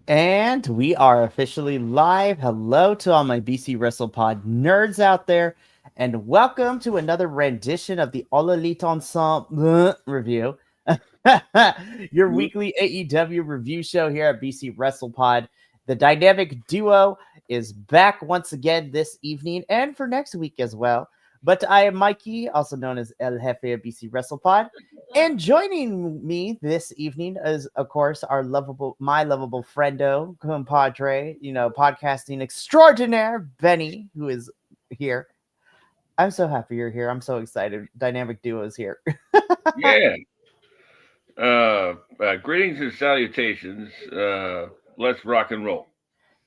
And we are officially live. Hello to all my BC WrestlePod nerds out there, and welcome to another rendition of the All Elite Ensemble review. Your weekly AEW review show here at BC WrestlePod. The dynamic duo is back once again this evening and for next week as well. But I am Mikey, also known as El Jefe of BC WrestlePod. And joining me this evening is, of course, my lovable friendo, compadre, podcasting extraordinaire, Benny, who is here. I'm so happy you're here. I'm so excited. Dynamic Duo is here. Yeah. Greetings and salutations. Let's rock and roll.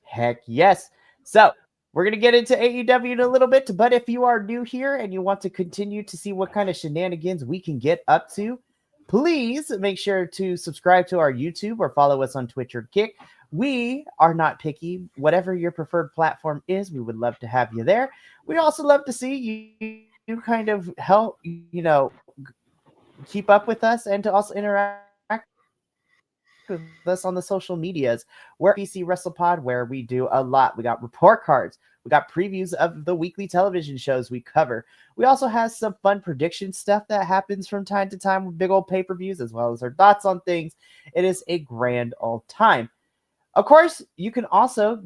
Heck yes. So, we're going to get into AEW in a little bit, but if you are new here and you want to continue to see what kind of shenanigans we can get up to, please make sure to subscribe to our YouTube or follow us on Twitch or Kick. We are not picky. Whatever your preferred platform is, we would love to have you there. We also love to see you kind of help, keep up with us and to also interact with us on the social medias. We're at BC WrestlePod, where we do a lot. We got report cards, we got previews of the weekly television shows we cover. We also have some fun prediction stuff that happens from time to time with big old pay-per-views, as well as our thoughts on things. It is a grand old time. Of course, you can also,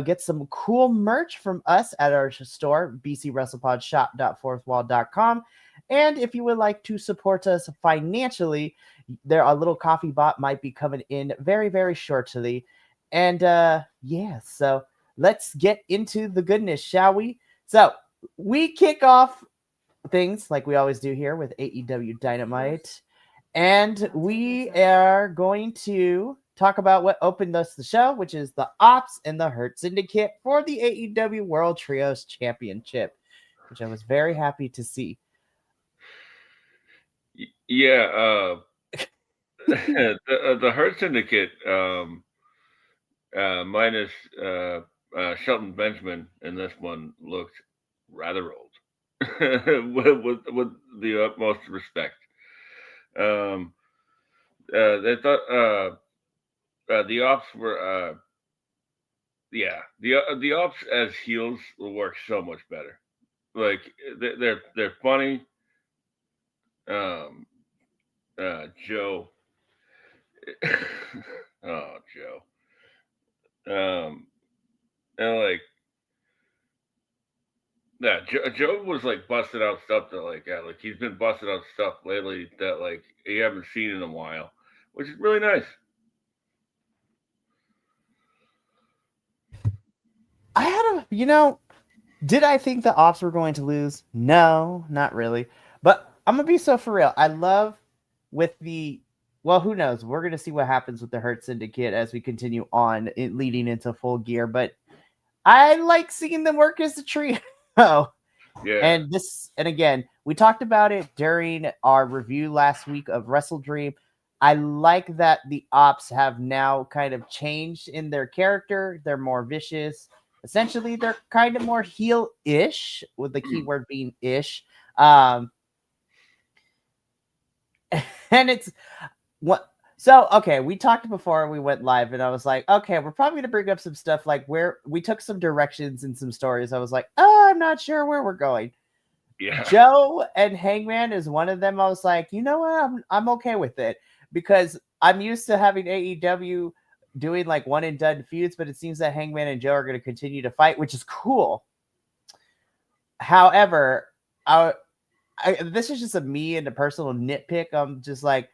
get some cool merch from us at our store, bcwrestlepodshop.fourthwall.com. And if you would like to support us financially, there a little coffee bot might be coming in very, very shortly. And so let's get into the goodness, shall we? So we kick off things like we always do here with AEW Dynamite. And we are going to talk about what opened us the show, which is the Ops and the Hurt Syndicate for the AEW World Trios Championship, which I was very happy to see. Yeah. The Hurt Syndicate, minus Shelton Benjamin in this one, looked rather old, with the utmost respect. Um, they thought the ops were the ops as heels will work so much better. Like they're funny. Um, Joe. Oh, Joe. And like, yeah, Joe was like busted out stuff that like he's been busted out stuff lately that like you haven't seen in a while, which is really nice. I had did I think the Ops were going to lose? No, not really. But I'm gonna be so for real. I love with the well, who knows? We're gonna see what happens with the Hurt Syndicate as we continue on leading into full gear. But I like seeing them work as a trio. Yeah. And again, we talked about it during our review last week of Wrestle Dream. I like that the Ops have now kind of changed in their character. They're more vicious. Essentially, they're kind of more heel-ish, with the key word being ish. Um, and it's what so okay, we talked before we went live, and I was like, okay, we're probably gonna bring up some stuff like where we took some directions and some stories. I was like, oh, I'm not sure where we're going. Yeah. Joe and Hangman is one of them. I was like, you know what? I'm okay with it because I'm used to having AEW doing like one and done feuds, but it seems that Hangman and Joe are going to continue to fight, which is cool. However, this is just a me and a personal nitpick. I'm just like,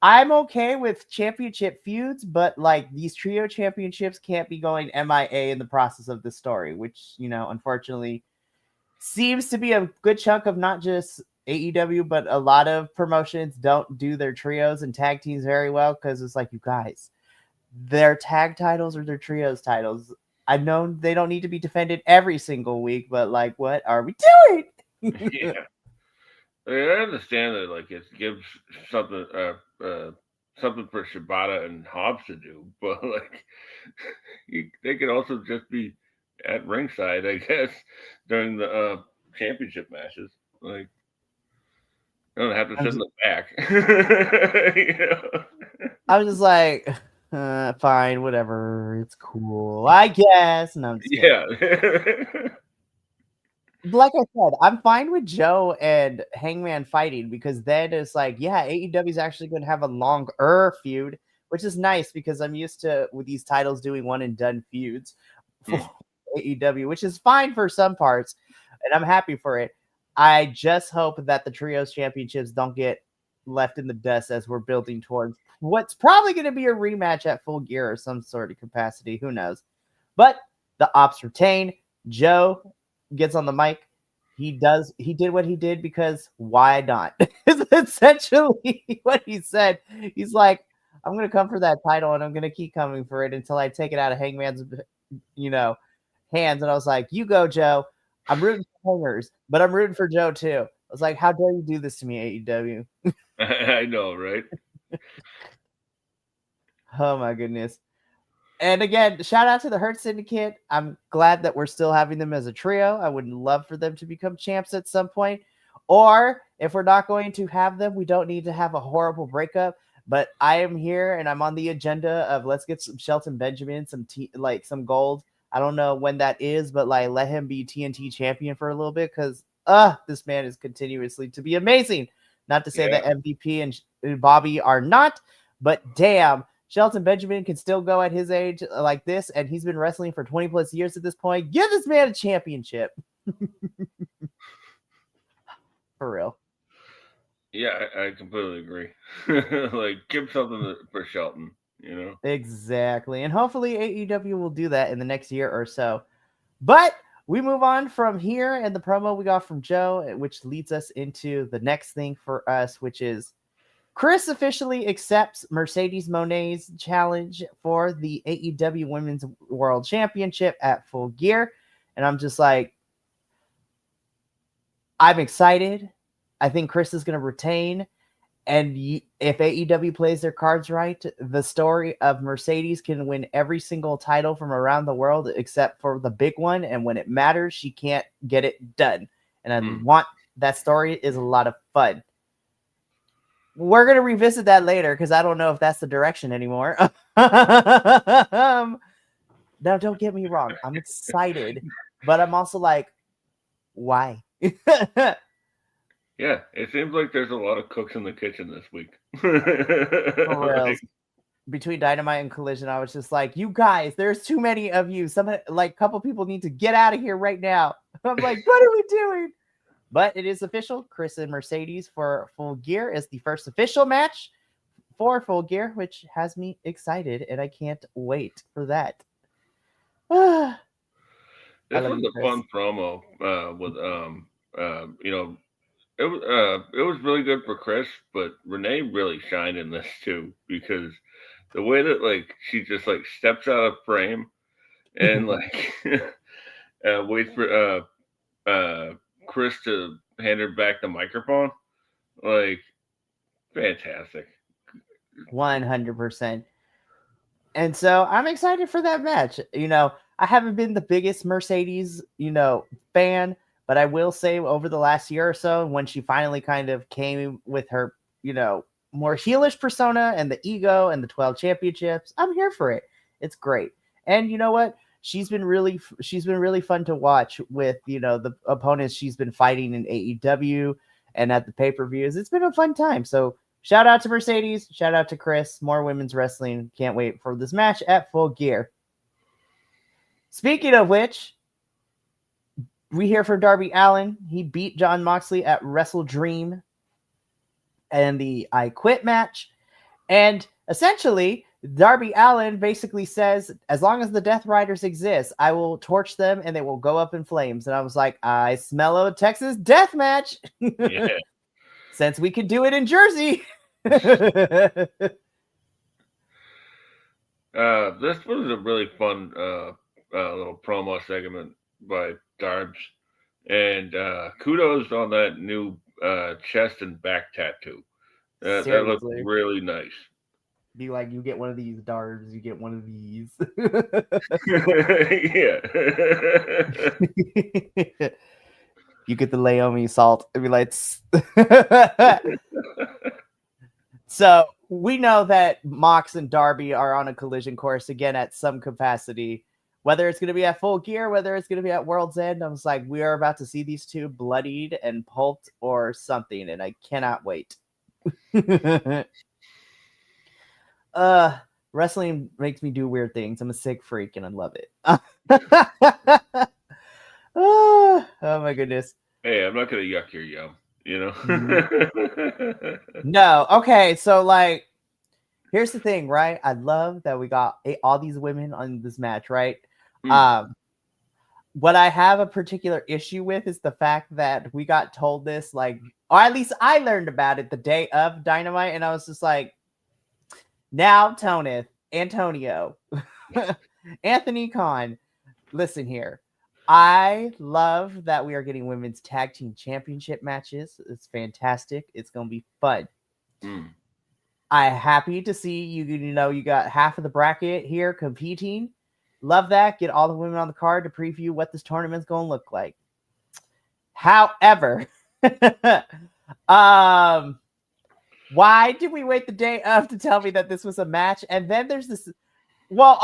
I'm okay with championship feuds, but like these trio championships can't be going MIA in the process of the story, which, unfortunately seems to be a good chunk of not just AEW, but a lot of promotions don't do their trios and tag teams very well because it's like, you guys, their tag titles or their trios titles. I know they don't need to be defended every single week, but like, what are we doing? Yeah. I mean, I understand that like it gives something something for Shibata and Hobbs to do, but like they could also just be at ringside, I guess, during the championship matches. Like they don't have to I'm sit in just, the back. You know? I'm just like, Fine, whatever. It's cool, I guess. No, I'm just kidding. Yeah. Like I said, I'm fine with Joe and Hangman fighting because then it's like, yeah, AEW is actually going to have a longer feud, which is nice because I'm used to with these titles doing one and done feuds for AEW, which is fine for some parts, and I'm happy for it. I just hope that the trios championships don't get left in the dust as we're building towards what's probably going to be a rematch at Full Gear or some sort of capacity. Who knows? But the ops retain. Joe gets on the mic. He did what he did because why not? Is essentially what he said. He's like, I'm gonna come for that title and I'm gonna keep coming for it until I take it out of Hangman's hands. And I was like, you go, Joe. I'm rooting for Hangers, but I'm rooting for Joe too. I was like, how dare you do this to me, AEW? I know, right? Oh my goodness. And again, shout out to the Hurt Syndicate. I'm glad that we're still having them as a trio. I would love for them to become champs at some point. Or if we're not going to have them, we don't need to have a horrible breakup. But I am here and I'm on the agenda of let's get some Shelton Benjamin, some gold. I don't know when that is, but like let him be TNT champion for a little bit because this man is continuously to be amazing. Not to say that MVP and Bobby are not, but damn, Shelton Benjamin can still go at his age like this, and he's been wrestling for 20 plus years at this point. Give this man a championship. For real. Yeah, I completely agree. Like, give something for Shelton, you know? Exactly. And hopefully AEW will do that in the next year or so. But we move on from here and the promo we got from Joe, which leads us into the next thing for us, which is Chris officially accepts Mercedes Monet's challenge for the AEW Women's World Championship at Full Gear. And I'm just like, I'm excited. I think Chris is going to retain. And if AEW plays their cards right, the story of Mercedes can win every single title from around the world except for the big one. And when it matters, she can't get it done. And I want that story is a lot of fun. We're going to revisit that later because I don't know if that's the direction anymore. Now, don't get me wrong. I'm excited, but I'm also like, why? Yeah, it seems like there's a lot of cooks in the kitchen this week. Like, between Dynamite and Collision, I was just like, you guys, there's too many of you. Some like couple people need to get out of here right now. I'm like, what are we doing? But it is official. Chris and Mercedes for Full Gear is the first official match for Full Gear, which has me excited, and I can't wait for that. This was a fun promo with you know, it was really good for Chris, but Renee really shined in this too because the way that like she just like steps out of frame and like waits for Chris to hand her back the microphone, like fantastic. 100%. And so I'm excited for that match. I haven't been the biggest Mercedes, fan, but I will say over the last year or so, when she finally kind of came with her, more heelish persona and the ego and the 12 championships, I'm here for it. It's great. And you know what? She's been really fun to watch with, the opponents she's been fighting in AEW and at the pay-per-views. It's been a fun time. So shout out to Mercedes. Shout out to Chris. More women's wrestling. Can't wait for this match at Full Gear. Speaking of which, we hear from Darby Allin. He beat Jon Moxley at Wrestle Dream and the I Quit match. And essentially, Darby Allin basically says, as long as the Death Riders exist, I will torch them and they will go up in flames. And I was like, I smell a Texas death match. Yeah. Since we could do it in Jersey. This was a really fun little promo segment by Darbs. And kudos on that new chest and back tattoo. That looks really nice. Be like, you get one of these Darbs, you get one of these. Yeah. You get the Laomi salt. It'd be like, So we know that Mox and Darby are on a collision course again at some capacity. Whether it's going to be at Full Gear, whether it's going to be at World's End, I was like, we are about to see these two bloodied and pulped or something, and I cannot wait. Wrestling makes me do weird things. I'm a sick freak, and I love it. Oh my goodness. Hey, I'm not gonna yuck your yum, you know. No, okay, so like, here's the thing, right? I love that we got all these women on this match, right? What I have a particular issue with is the fact that we got told this, like, or at least I learned about it the day of Dynamite, and I was just like, now, Antonio, Anthony Khan, listen here. I love that we are getting women's tag team championship matches. It's fantastic. It's going to be fun. I'm happy to see you. You know, you got half of the bracket here competing. Love that. Get all the women on the card to preview what this tournament's going to look like. However, why did we wait the day of to tell me that this was a match? And then there's this. Well,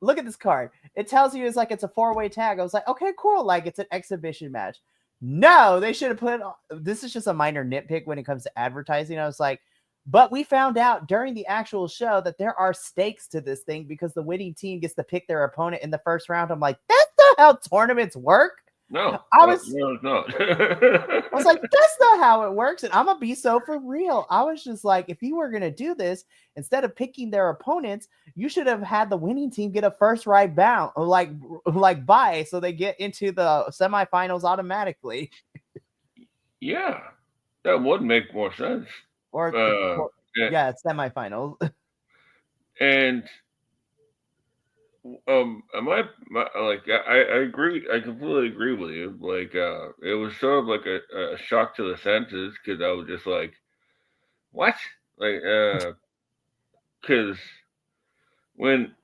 look at this card. It tells you it's a 4-way tag. I was like, okay, cool. Like, it's an exhibition match. No, they should have put. This is just a minor nitpick when it comes to advertising. I was like, but we found out during the actual show that there are stakes to this thing because the winning team gets to pick their opponent in the first round. I'm like, that's not how tournaments work. No, no, it's not. I was like, that's not how it works. And I'm going to be so for real. I was just like, if you were going to do this, instead of picking their opponents, you should have had the winning team get a first right bound, or like bye, so they get into the semifinals automatically. Yeah, that would make more sense. Or semifinals. And I agree. I completely agree with you. Like, it was sort of like a shock to the senses because I was just like, what? Like, because when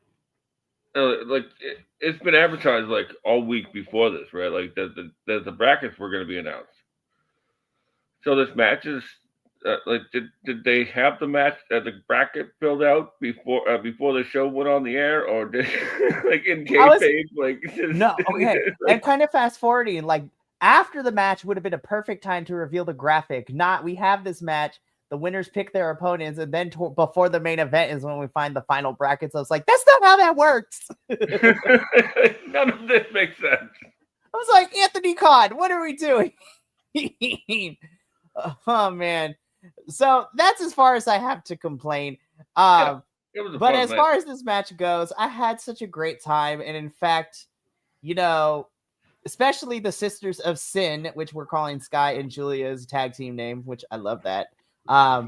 it's been advertised like all week before this, right? Like that the brackets were going to be announced. So this match is did they have the match the bracket filled out before the show went on the air, or did like in kayfabe no? Okay, and kind of fast forwarding, like after the match would have been a perfect time to reveal the graphic. Not we have this match, the winners pick their opponents, and then before the main event is when we find the final brackets. I was like, that's not how that works. None of this makes sense. I was like, Anthony Khan, what are we doing? Oh man. So that's as far as I have to complain. But as far as this match goes, I had such a great time. And in fact, you know, especially the Sisters of Sin, which we're calling Sky and Julia's tag team name, which I love that. I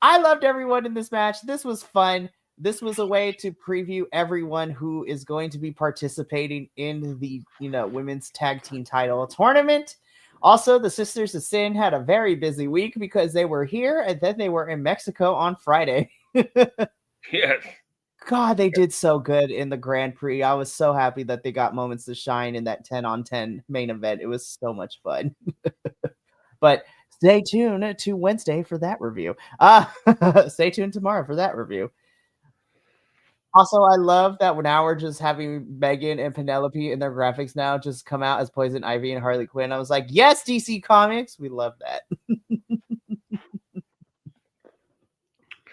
loved everyone in this match. This was fun. This was a way to preview everyone who is going to be participating in the, women's tag team title tournament. Also, the Sisters of Sin had a very busy week because they were here and then they were in Mexico on Friday. Yes. God, they did so good in the Grand Prix. I was so happy that they got moments to shine in that 10-on-10 main event. It was so much fun. But stay tuned to Wednesday for that review. Stay tuned tomorrow for that review. Also, I love that now we're just having Megan and Penelope in their graphics now just come out as Poison Ivy and Harley Quinn. I was like, yes, DC Comics. We love that.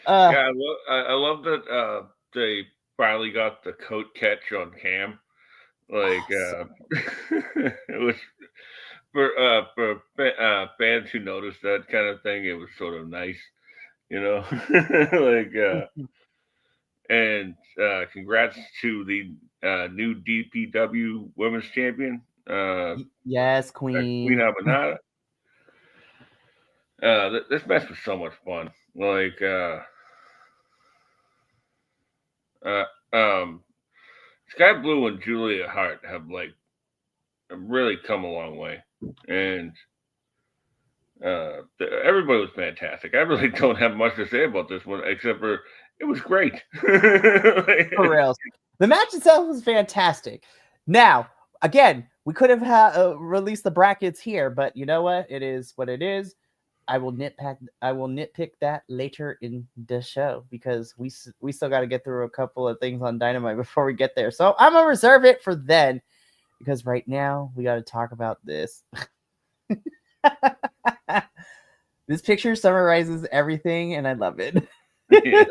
I love that they finally got the coat catch on cam. Like, it was for fans who noticed that kind of thing. It was sort of nice, like. And congrats to the new DPW Women's Champion. Yes, Queen Abinata. This match was so much fun. Like, Sky Blue and Julia Hart have really come a long way, and everybody was fantastic. I really don't have much to say about this one except for it was great. For real. The match itself was fantastic. Now, again, we could have released the brackets here, but you know what? It is what it is. I will nitpick that later in the show because we still got to get through a couple of things on Dynamite before we get there. So I'm gonna reserve it for then because right now we got to talk about this. This picture summarizes everything, and I love it. Yeah.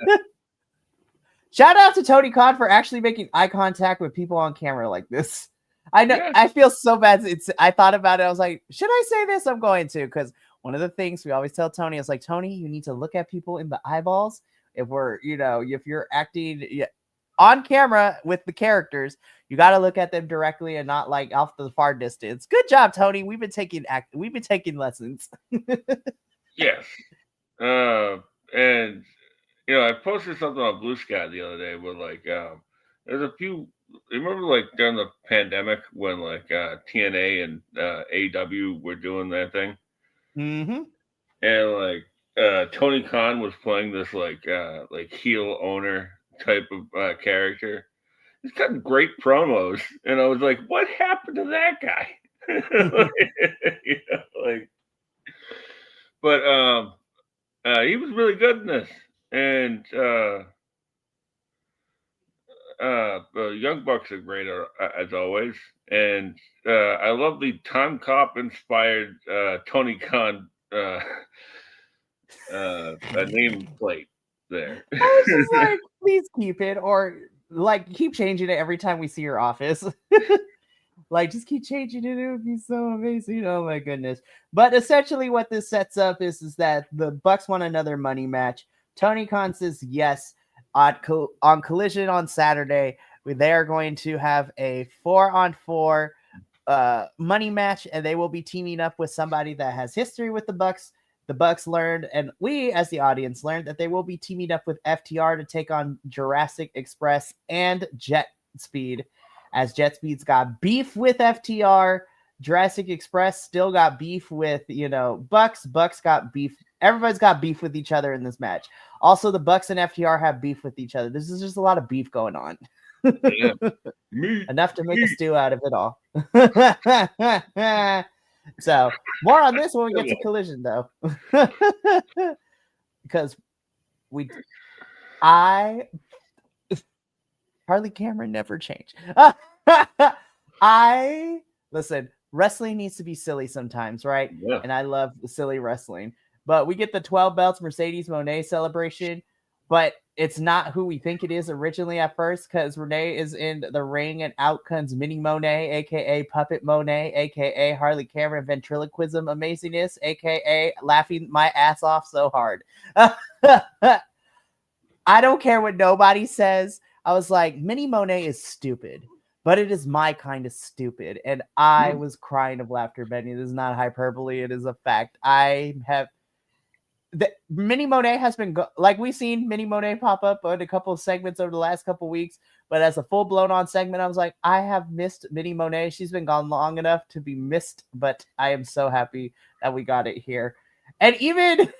Shout out to Tony Khan for actually making eye contact with people on camera like this. I know Yeah. I feel so bad. I thought about it. I was like, should I say this? I'm going to, because one of the things we always tell Tony is like, Tony, you need to look at people in the eyeballs. If you're acting on camera with the characters, you got to look at them directly and not like off the far distance. Good job, Tony. We've been taking lessons. Yes. And I posted something on Blue Sky the other day where like there's a few. Remember like during the pandemic when like TNA and AEW were doing their thing, Mm-hmm. and like Tony Khan was playing this like heel owner type of character. He's cutting great promos, and I was like, "What happened to that guy?" like, but he was really good in this, and the Young Bucks are great as always, and I love the Time Cop inspired Tony Khan a nameplate there. I was just like, please keep it, or like keep changing it every time we see your office. Like, just keep changing it. It would be so amazing. Oh my goodness. But essentially what this sets up is that the Bucks want another money match. Tony Khan says yes on Collision on Saturday. They are going to have a 4-on-4 money match, and they will be teaming up with somebody that has history with the Bucks. The Bucks learned, and we as the audience learned, that they will be teaming up with FTR to take on Jurassic Express and Jet Speed, as Jet Speed's got beef with FTR. Jurassic Express still got beef with Bucks. Bucks got beef. Everybody's got beef with each other in this match. Also, the Bucks and FTR have beef with each other. This is just a lot of beef going on. Yeah. Enough to make a stew out of it all. So more on this when we get to Collision, though, because Harley Cameron never changed. Listen, wrestling needs to be silly sometimes, right? Yeah. And I love silly wrestling. But we get the 12 belts Mercedes Moné celebration, but it's not who we think it is originally at first, because Renee is in the ring and out comes Mini Monet, aka Puppet Monet, aka Harley Cameron ventriloquism amazingness, aka laughing my ass off so hard. I don't care what nobody says. I was like, Mini Monet is stupid, but it is my kind of stupid. And I was crying of laughter, Benny. This is not hyperbole. It is a fact. Mini Monet has been we've seen Mini Monet pop up on a couple of segments over the last couple of weeks, but as a full blown on segment, I was like, I have missed Mini Monet. She's been gone long enough to be missed, but I am so happy that we got it here. And even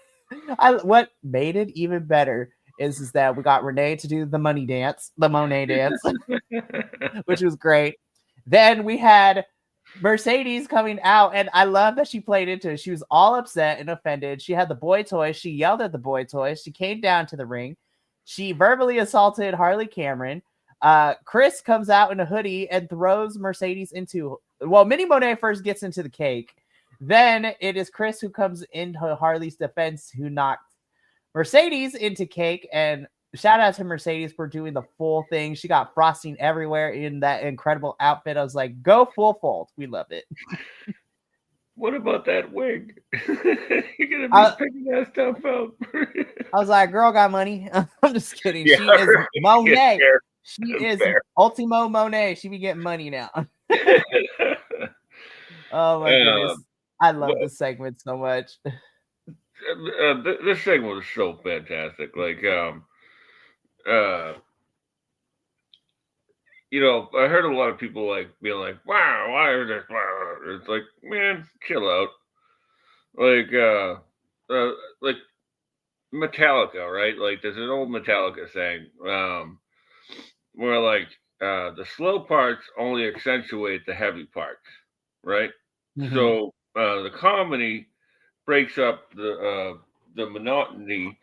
what made it even better is that we got Renee to do the Monet dance, which was great. Then we had Mercedes coming out, and I love that she played into it. She was all upset and offended. She had the boy toy. She yelled at the boy toy. She came down to the ring. She verbally assaulted Harley Cameron. Chris comes out in a hoodie and throws Mercedes into... Well, Mini Monet first gets into the cake. Then it is Chris who comes into Harley's defense, who knocks Mercedes into cake. And shout out to Mercedes for doing the full thing. She got frosting everywhere in that incredible outfit. I was like, go full fold. We love it. What about that wig? You're gonna be picking that stuff up. I was like, girl got money. I'm just kidding. Yeah, she is Monet. She is Ultimo Monet. She be getting money now. Oh my goodness. I love this segment so much. This segment was so fantastic. Like, I heard a lot of people like being like, "Wow, why is this?" It's like, man, chill out. Like Metallica, right? Like, there's an old Metallica saying, where like the slow parts only accentuate the heavy parts, right? Mm-hmm. So the comedy breaks up the monotony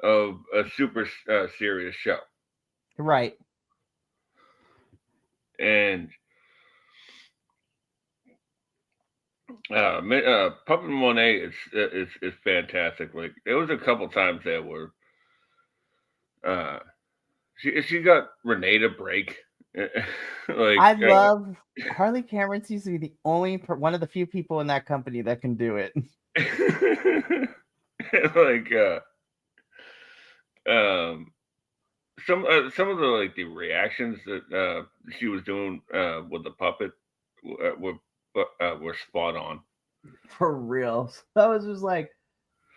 of a super serious show. Right. And Puppet Monet is fantastic. Like there was a couple times there where uh, she got Renee to break. like I love Harley Cameron seems to be the only one of the few people in that company that can do it. like um some of the like the reactions that she was doing with the puppet were spot on. For real. So I was just like,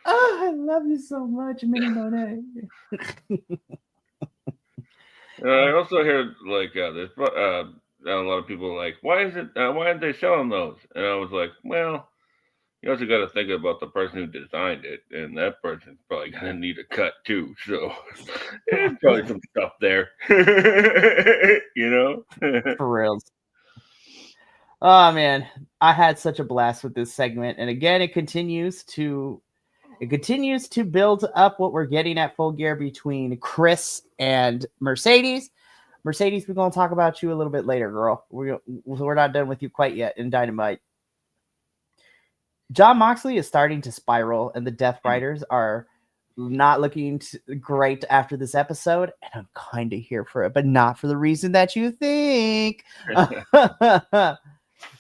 oh, I love you so much, Minnie Monet. I also heard like there's a lot of people like why aren't they selling those? And I was like, well, you also got to think about the person who designed it, and that person's probably gonna need a cut too. So there's probably some stuff there, you know. For real. Oh man, I had such a blast with this segment, and again, it continues to build up what we're getting at Full Gear between Chris and Mercedes. Mercedes, we're going to talk about you a little bit later, girl. We're not done with you quite yet in Dynamite. Jon Moxley is starting to spiral, and the Death Riders are not looking great after this episode, and I'm kind of here for it, but not for the reason that you think.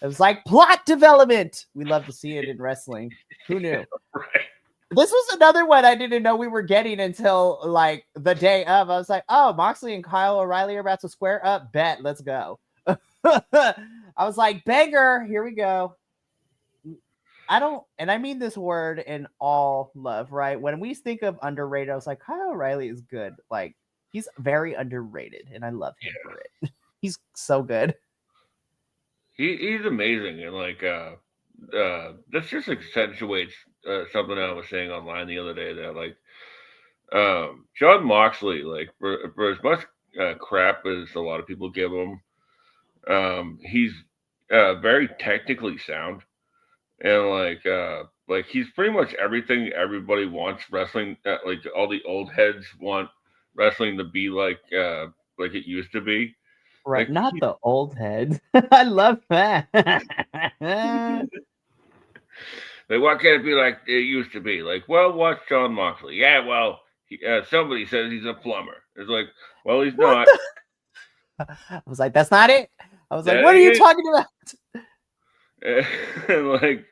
It was like plot development. We love to see it in wrestling. Who knew? Right. This was another one I didn't know we were getting until like the day of. I was like, oh, Moxley and Kyle O'Reilly are about to square up. Bet, let's go. I was like, banger, here we go. And I mean this word in all love, right? When we think of underrated, I was like, Kyle O'Reilly is good. Like, he's very underrated, and I love him for it. He's so good. He's amazing, and like this just accentuates something I was saying online the other day that like Jon Moxley, like for as much crap as a lot of people give him, he's very technically sound, and like he's pretty much everything everybody wants wrestling. Like all the old heads want wrestling to be like it used to be. Right, Like, not the old head. I love that. Like, why can't it be like it used to be? Like, well, watch Jon Moxley. Yeah, well, somebody says he's a plumber. It's like, well, he's not. I was like, that's not it. I was like, That what are ain't you it. talking about? And like,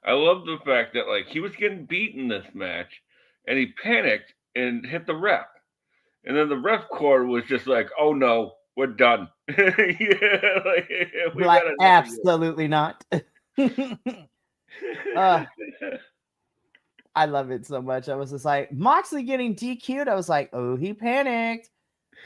I love the fact that like he was getting beaten this match, and he panicked and hit the ref, and then the ref cord was just like, oh no, we're done. Yeah, like, we Like, got absolutely not. I love it so much. I was just like, Moxley getting DQ'd. I was like, oh, he panicked.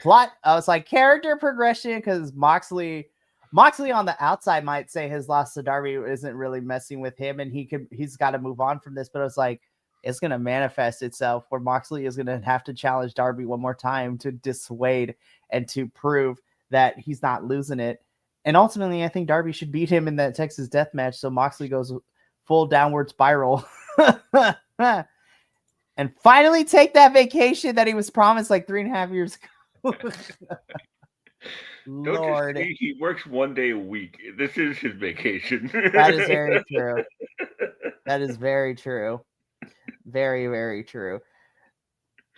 Plot. I was like, character progression, because Moxley on the outside might say his loss to Darby isn't really messing with him, and he's got to move on from this. But I was like, it's gonna manifest itself where Moxley is gonna have to challenge Darby one more time to dissuade and to prove that he's not losing it. And ultimately, I think Darby should beat him in that Texas death match, so Moxley goes full downward spiral. And finally take that vacation that he was promised like 3.5 years ago. Lord. Don't you see, he works 1 day a week. This is his vacation. That is very true. That is very true. Very, very true.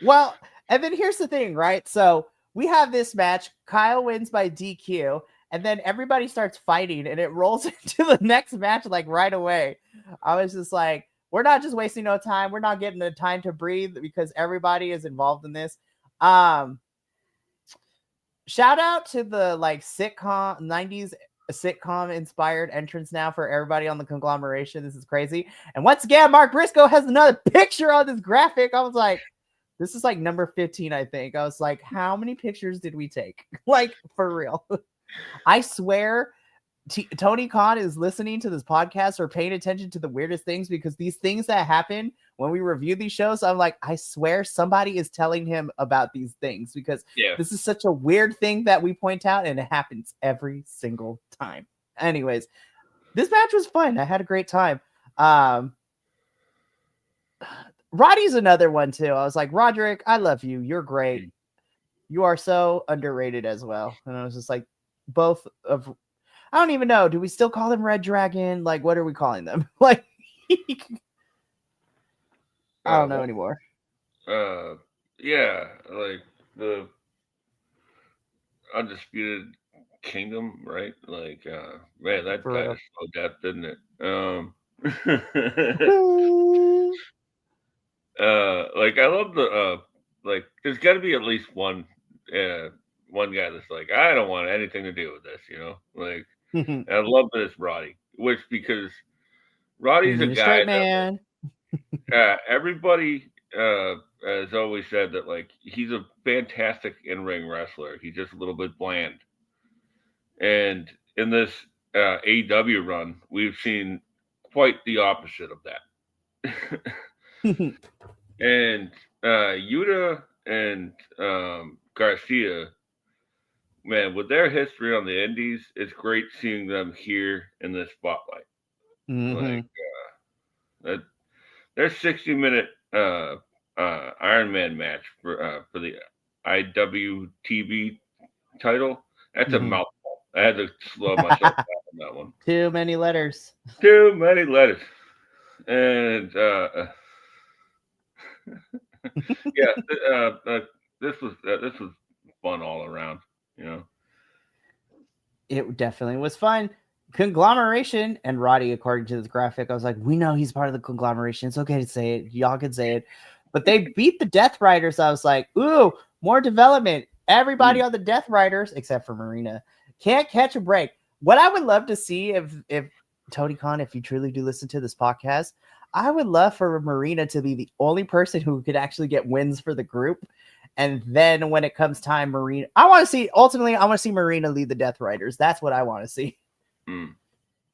Well, and then here's the thing, right? So we have this match. Kyle wins by DQ, and then everybody starts fighting, and it rolls into the next match like right away. I was just like, we're not just wasting no time. We're not getting the time to breathe because everybody is involved in this. Shout out to the like sitcom 90s sitcom inspired entrance now for everybody on the conglomeration. This is crazy. And once again, Mark Briscoe has another picture on this graphic. I was like, this is like number 15, I think. I was like, how many pictures did we take? Like, for real. I swear Tony Khan is listening to this podcast or paying attention to the weirdest things, because these things that happen when we review these shows, I'm like, I swear somebody is telling him about these things, because this is such a weird thing that we point out, and it happens every single time. Anyways, this match was fun. I had a great time. Roddy's another one too. I was like, Roderick, I love you. You're great. Mm. You are so underrated as well. And I was just like, both of, I don't even know. Do we still call them Red Dragon? Like, what are we calling them? Like, I don't know What? anymore. Yeah, like the Undisputed Kingdom, right? Like, man, that For died real. of slow death, didn't it? Like I love the like. There's got to be at least uh, one guy that's like, I don't want anything to do with this, you know. Like, and I love that it's Roddy, which because We Roddy's a need a guy straight that man. everybody has always said that like he's a fantastic in ring wrestler. He's just a little bit bland. And in this AEW run, we've seen quite the opposite of that. And Yuta and Garcia, man, with their history on the Indies, it's great seeing them here in the spotlight. Like that, their 60-minute Iron Man match for the IWTV title. That's a mouthful. I had to slow myself down on that one. Too many letters. Too many letters. And yeah, this was fun all around. You know. It definitely was fun. Conglomeration and Roddy, according to this graphic, I was like, we know he's part of the conglomeration. It's okay to say it. Y'all can say it. But they beat the Death Riders. I was like, ooh, more development. Everybody on the Death Riders, except for Marina, can't catch a break. What I would love to see if Tony Khan, if you truly do listen to this podcast, I would love for Marina to be the only person who could actually get wins for the group. And then when it comes time, Marina, I want to see, ultimately, I want to see Marina lead the Death Riders. That's what I want to see. Mm.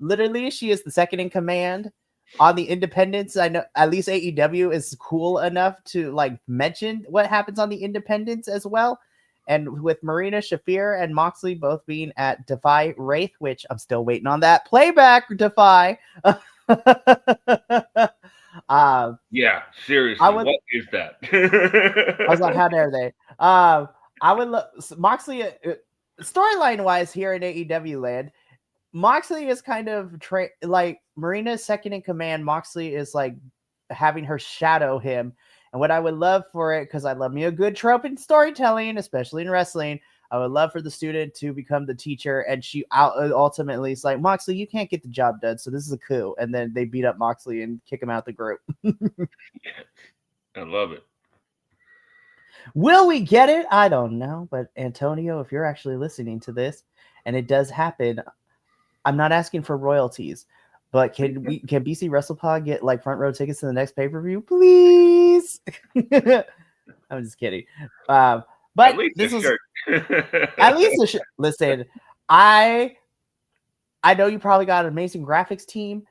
Literally, she is the second in command on the independents. I know at least AEW is cool enough to like mention what happens on the independents as well. And with Marina, Shafir, and Moxley both being at Defy Wraith, which I'm still waiting on that playback Defy. Yeah, seriously, what is that? I was like, how dare they? I would look Moxley storyline wise here in AEW land. Moxley is kind of like Marina's second in command. Moxley is like having her shadow him. And what I would love for it, because I love me a good trope in storytelling, especially in wrestling, I would love for the student to become the teacher. And she ultimately is like, Moxley, you can't get the job done. So this is a coup. And then they beat up Moxley and kick him out the group. I love it. Will we get it? I don't know. But Antonio, if you're actually listening to this and it does happen, I'm not asking for royalties, but can BC WrestlePod get like front row tickets to the next pay-per-view, please? I'm just kidding. But at least this was shirt. at least a shirt. Listen, I know you probably got an amazing graphics team.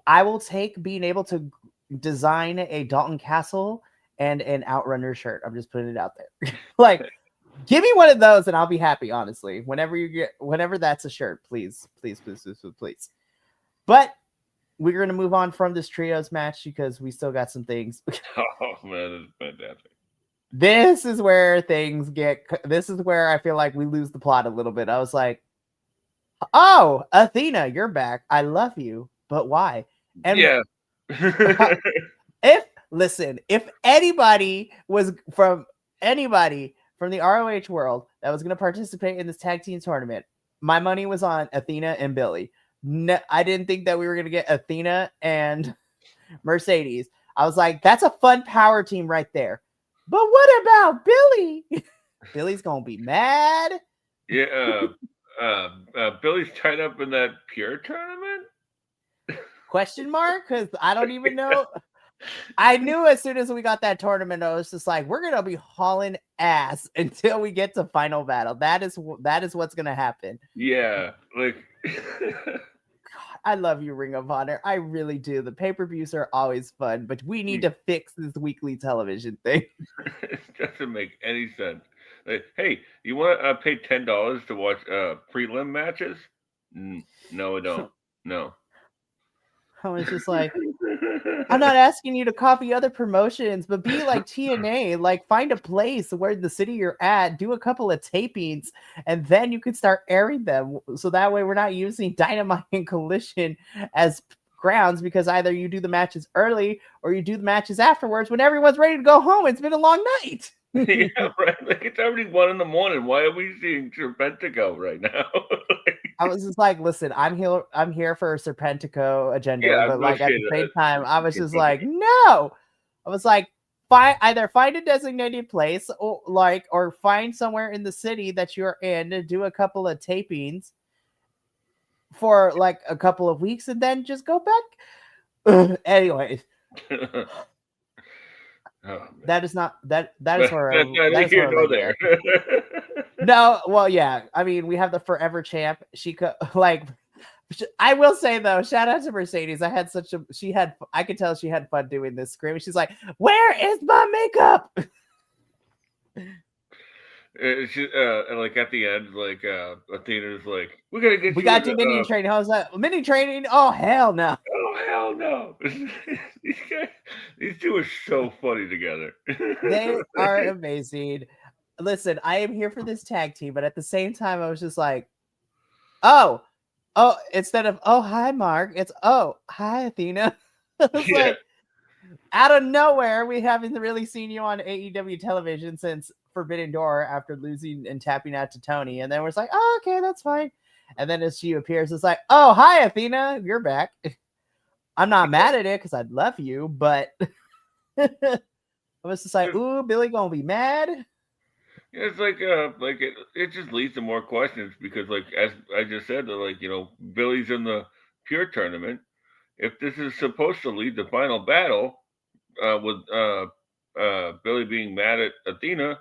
I will take being able to design a Dalton Castle and an Outrunner shirt. I'm just putting it out there. Like, give me one of those and I'll be happy, honestly. Whenever that's a shirt, please. But we're going to move on from this trios match because we still got some things. Oh, man, this is fantastic. This is where I feel like we lose the plot a little bit. I was like, oh, Athena, you're back. I love you. But why? And yeah. if anybody was from the ROH world that was going to participate in this tag team tournament, my money was on Athena and Billy. No, I didn't think that we were going to get Athena and Mercedes. I was like, that's a fun power team right there. But what about Billy? Billy's going to be mad. Yeah. Billy's tied up in that Pure tournament? Question mark? Because I don't even know. I knew as soon as we got that tournament, I was just like, we're gonna be hauling ass until we get to final battle. That is what's gonna happen. Yeah, like God, I love you, Ring of Honor. I really do. The pay-per-views are always fun, but we need to fix this weekly television thing. It doesn't make any sense. Like, hey, you want to pay $10 to watch prelim matches? No, I don't. No. I was just like, I'm not asking you to copy other promotions, but be like TNA. Like, find a place where the city you're at, do a couple of tapings, and then you can start airing them. So that way, we're not using Dynamite and Collision as grounds, because either you do the matches early or you do the matches afterwards when everyone's ready to go home. It's been a long night. Yeah, right. Like it's already 1 a.m. Why are we seeing Serpentico right now? I was just like, listen, I'm here. I'm here for a Serpentico agenda, Yeah, but no like at shit. the same time, I was just like, no. I was like, either find a designated place, or find somewhere in the city that you're in to do a couple of tapings for like a couple of weeks, and then just go back. Anyways, Oh, that is not that. That is that's for neither that is here for a nor later there. episode. No, well, yeah. I mean, we have the forever champ. She could like. I will say though, shout out to Mercedes. I could tell she had fun doing this scream. She's like, "Where is my makeup?" And like at the end, like Athena's like, "We gotta get We you got in." to do minion training. How's that? Minion training? Oh hell no! Oh hell no! these guys, these two are so funny together. They are amazing. Listen, I am here for this tag team, but at the same time, I was just like, oh, instead of oh hi Mark, it's oh hi Athena. I was Yeah. like, out of nowhere, we haven't really seen you on AEW television since Forbidden Door after losing and tapping out to Tony. And then we're like, oh, okay, that's fine. And then as she appears, it's like, oh, hi, Athena, you're back. I'm not mad at it because I love you, but I was just like, ooh, Billy gonna be mad. It's like it just leads to more questions because like as I just said, that like Billy's in the pure tournament. If this is supposed to lead the final battle, with Billy being mad at Athena,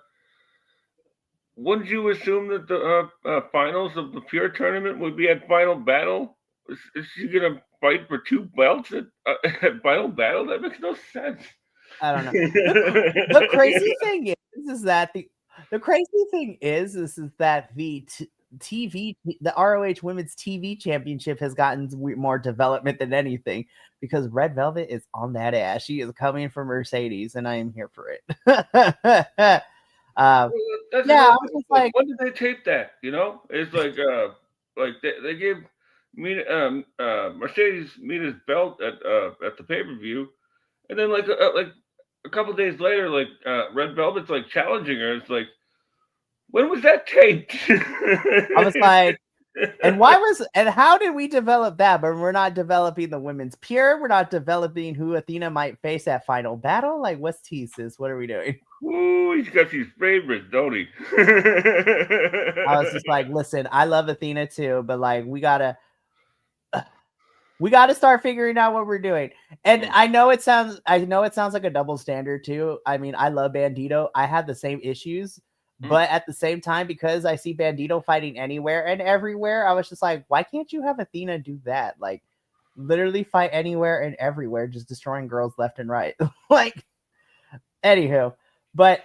wouldn't you assume that the finals of the pure tournament would be at final battle? Is she gonna fight for 2 belts at final battle? That makes no sense. I don't know. The crazy thing is that the crazy thing is that the the ROH Women's TV Championship has gotten more development than anything, because Red Velvet is on that ass. She is coming for Mercedes, and I am here for it. That's Yeah, I another was thing. just like, When did they tape that? It's like they gave Mercedes Mina's belt at the pay-per-view, and then like a couple days later, like Red Velvet's like challenging her. It's like, when was that taped? I was like, and how did we develop that? But we're not developing the women's pure. We're not developing who Athena might face at final battle. Like, what's teases? What are we doing? Ooh, he's got these favorites, don't he? I was just like, listen, I love Athena too, but like we gotta start figuring out what we're doing. And I know it sounds like a double standard too. I mean, I love Bandito. I had the same issues, but at the same time, because I see Bandito fighting anywhere and everywhere, I was just like, why can't you have Athena do that? Like, literally fight anywhere and everywhere, just destroying girls left and right. Like, anywho, but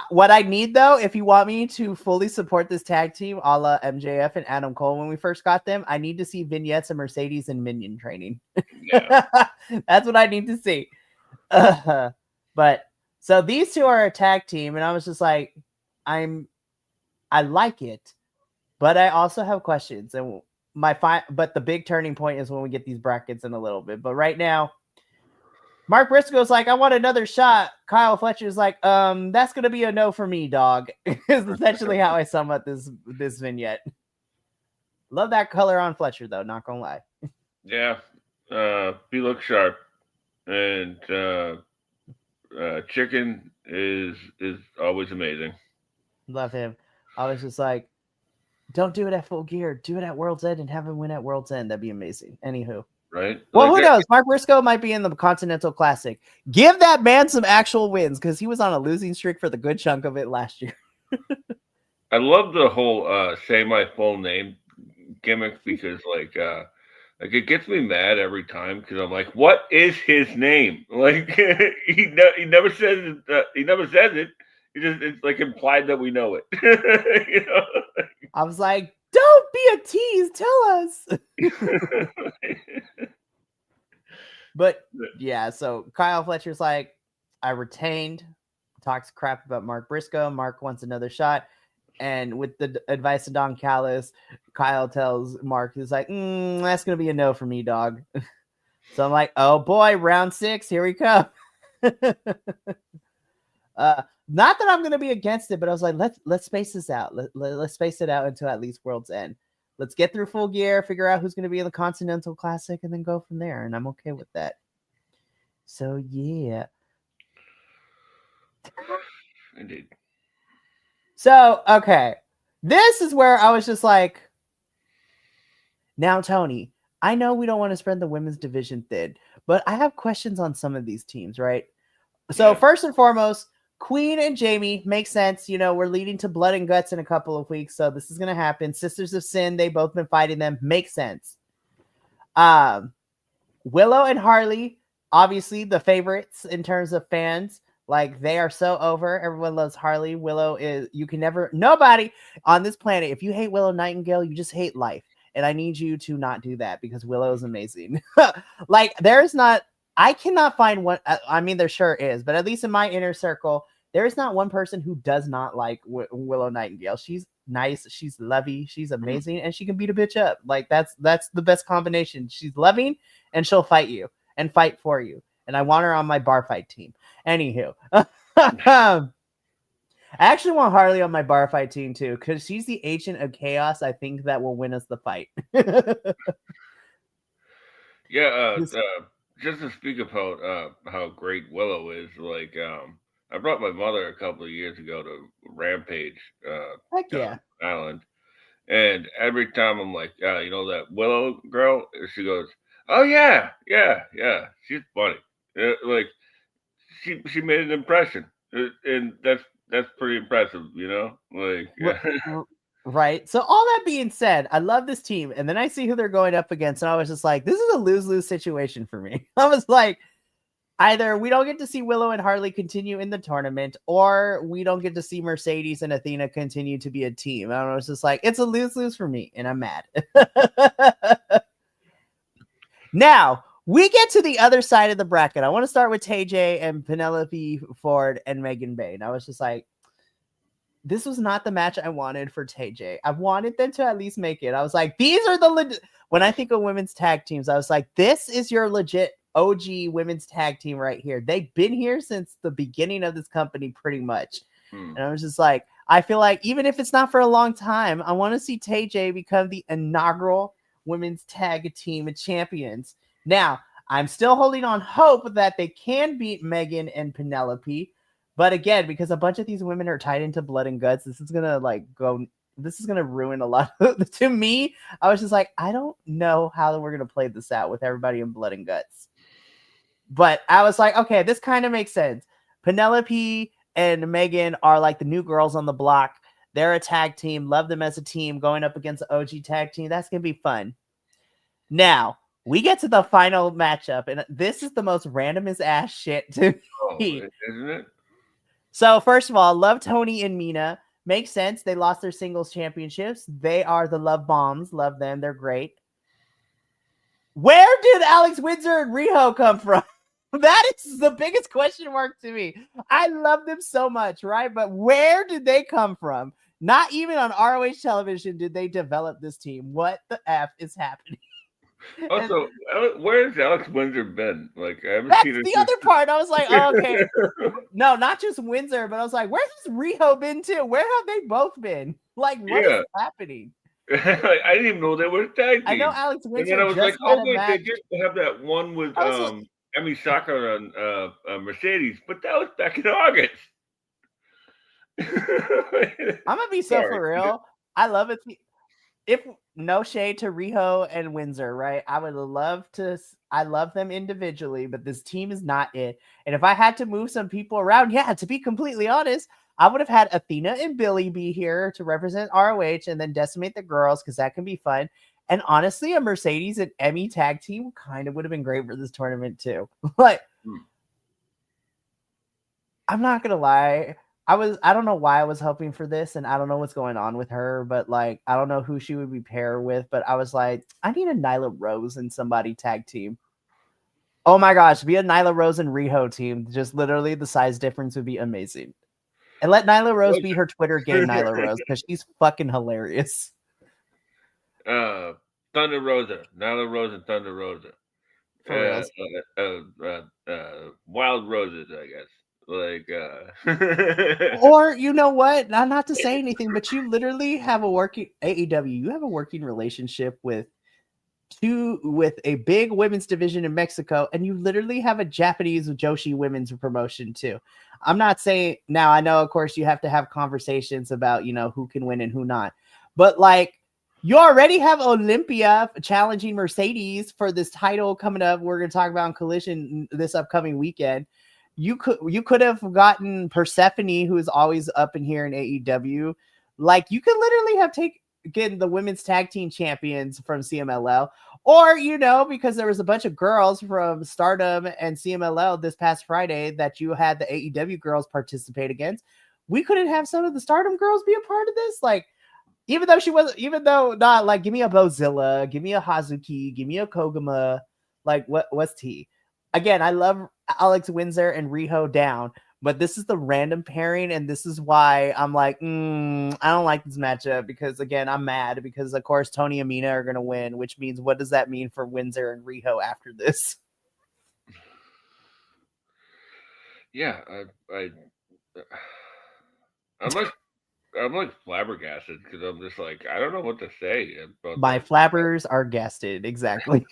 what I need though, if you want me to fully support this tag team, a la MJF and Adam Cole when we first got them, I need to see vignettes of Mercedes and Minion training. Yeah. That's what I need to see. But so these two are a tag team, and I was just like, I like it, but I also have questions. And but the big turning point is when we get these brackets in a little bit. But right now, Mark Briscoe's like, I want another shot. Kyle Fletcher's like, that's gonna be a no for me, dog. Is essentially how I sum up this vignette. Love that color on Fletcher though, not gonna lie. Yeah. He looks sharp. And Chicken is always amazing. Love him. I was just like, don't do it at Full Gear. Do it at World's End and have him win at World's End. That'd be amazing. Anywho. Right? Well, who knows? Mark Briscoe might be in the Continental Classic. Give that man some actual wins, because he was on a losing streak for the good chunk of it last year. I love the whole say my full name gimmick, because like it gets me mad every time, because I'm like, what is his name? Like he never says it. He never says it. It's like implied that we know it. I was like, don't be a tease. Tell us. But yeah, so Kyle Fletcher's like, I retained, talks crap about Mark Briscoe. Mark wants another shot. And with the advice of Don Callis, Kyle tells Mark, he's like, that's going to be a no for me, dog. So I'm like, oh boy, round 6, here we come. Not that I'm going to be against it, but I was like, let's space this out. Let's space it out until at least World's End. Let's get through Full Gear, figure out who's going to be in the Continental Classic, and then go from there. And I'm okay with that. So yeah. Indeed. So okay, this is where I was just like, now Tony, I know we don't want to spread the women's division thin, but I have questions on some of these teams, right? So first and foremost, Queen and Jamie makes sense. You know, we're leading to Blood and Guts in a couple of weeks, so this is going to happen. Sisters of Sin, they've both been fighting them. Makes sense. Willow and Harley, obviously the favorites in terms of fans. Like, they are so over. Everyone loves Harley. Willow is, you can never, nobody on this planet, if you hate Willow Nightingale, you just hate life. And I need you to not do that because Willow is amazing. Like, there's not, I cannot find one. I mean, there sure is, but at least in my inner circle, there is not one person who does not like Willow Nightingale. She's nice, she's lovey, she's amazing, and she can beat a bitch up. Like, that's the best combination. She's loving, and she'll fight you and fight for you. And I want her on my bar fight team. Anywho, I actually want Harley on my bar fight team too, because she's the agent of chaos. I think that will win us the fight. Just to speak about how great Willow is, like I brought my mother a couple of years ago to Rampage Heck yeah. Island, and every time I'm like, you know that Willow girl, she goes, oh yeah, she's funny. Like she made an impression, and that's pretty impressive, you know. Like, right. So all that being said, I love this team, and then I see who they're going up against, and I was just like, this is a lose-lose situation for me. I was like, either we don't get to see Willow and Harley continue in the tournament, or we don't get to see Mercedes and Athena continue to be a team. And I was just like, it's a lose-lose for me, and I'm mad. Now, we get to the other side of the bracket. I want to start with TJ and Penelope Ford and Megan Bay. And I was just like, this was not the match I wanted for TJ. I wanted them to at least make it. I was like, these are the when I think of women's tag teams, I was like, this is your legit OG women's tag team right here. They've been here since the beginning of this company pretty much. And I was just like, I feel like even if it's not for a long time, I want to see TJ become the inaugural women's tag team champions. Now, I'm still holding on hope that they can beat Megan and Penelope. But again, because a bunch of these women are tied into Blood and Guts, this is going to ruin a lot. To me, I was just like, I don't know how we're going to play this out with everybody in Blood and Guts. But I was like, okay, this kind of makes sense. Penelope and Megan are like the new girls on the block. They're a tag team. Love them as a team going up against the OG tag team. That's going to be fun. Now, we get to the final matchup, and this is the most randomest ass shit to me. Isn't it? So, first of all, love Tony and Mina. Makes sense. They lost their singles championships. They are the Love Bombs. Love them. They're great. Where did Alex Windsor and Riho come from? That is the biggest question mark to me. I love them so much, right? But where did they come from? Not even on ROH television did they develop this team. What the F is happening? Also, where has Alex Windsor been? Like, I haven't seen her. That's the other part. I was like, oh, okay. No, not just Windsor, but I was like, where has Riho been too? Where have they both been? Like, what is happening? Like, I didn't even know they were tag team. I know Alex Windsor. And then I was like, oh, wait, they did have that one with Emi Sakura on Mercedes, but that was back in August. I'm gonna be so for real. I love it. If no shade to Riho and Windsor, right? I love them individually, but this team is not it. And if I had to move some people around, to be completely honest, I would have had Athena and Billy be here to represent ROH and then decimate the girls because that can be fun. And honestly, a Mercedes and Emi tag team kind of would have been great for this tournament too. Like, I'm not gonna lie. I don't know why I was hoping for this, and I don't know what's going on with her, but like, I don't know who she would be paired with, but I was like, I need a Nyla Rose and somebody tag team. Oh my gosh, be a Nyla Rose and Riho team. Just literally the size difference would be amazing. And let Nyla Rose be her Twitter game Nyla Rose because she's fucking hilarious. Thunder Rosa, Nyla Rose and Thunder Rosa. For reals. Wild Roses, I guess. Or you know what? Not to say anything, but you literally have a working AEW. You have a working relationship with a big women's division in Mexico, and you literally have a Japanese Joshi women's promotion too. I'm not saying now. I know, of course, you have to have conversations about who can win and who not, but like you already have Olympia challenging Mercedes for this title coming up. We're going to talk about in Collision this upcoming weekend. You could have gotten Persephone, who is always up in here in AEW. Like you could literally have taken the women's tag team champions from CMLL, or because there was a bunch of girls from Stardom and CMLL this past Friday that you had the AEW girls participate against. We couldn't have some of the Stardom girls be a part of this, like. Even though not like, give me a Bozilla, give me a Hazuki, give me a Koguma, like what's T? Again, I love Alex Windsor and Riho down, but this is the random pairing, and this is why I'm like, I don't like this matchup because again, I'm mad because of course Tony and Mina are gonna win, which means what does that mean for Windsor and Riho after this? Yeah, I'm like flabbergasted because I'm just like I don't know what to say about My that. flabbers are gasted, exactly.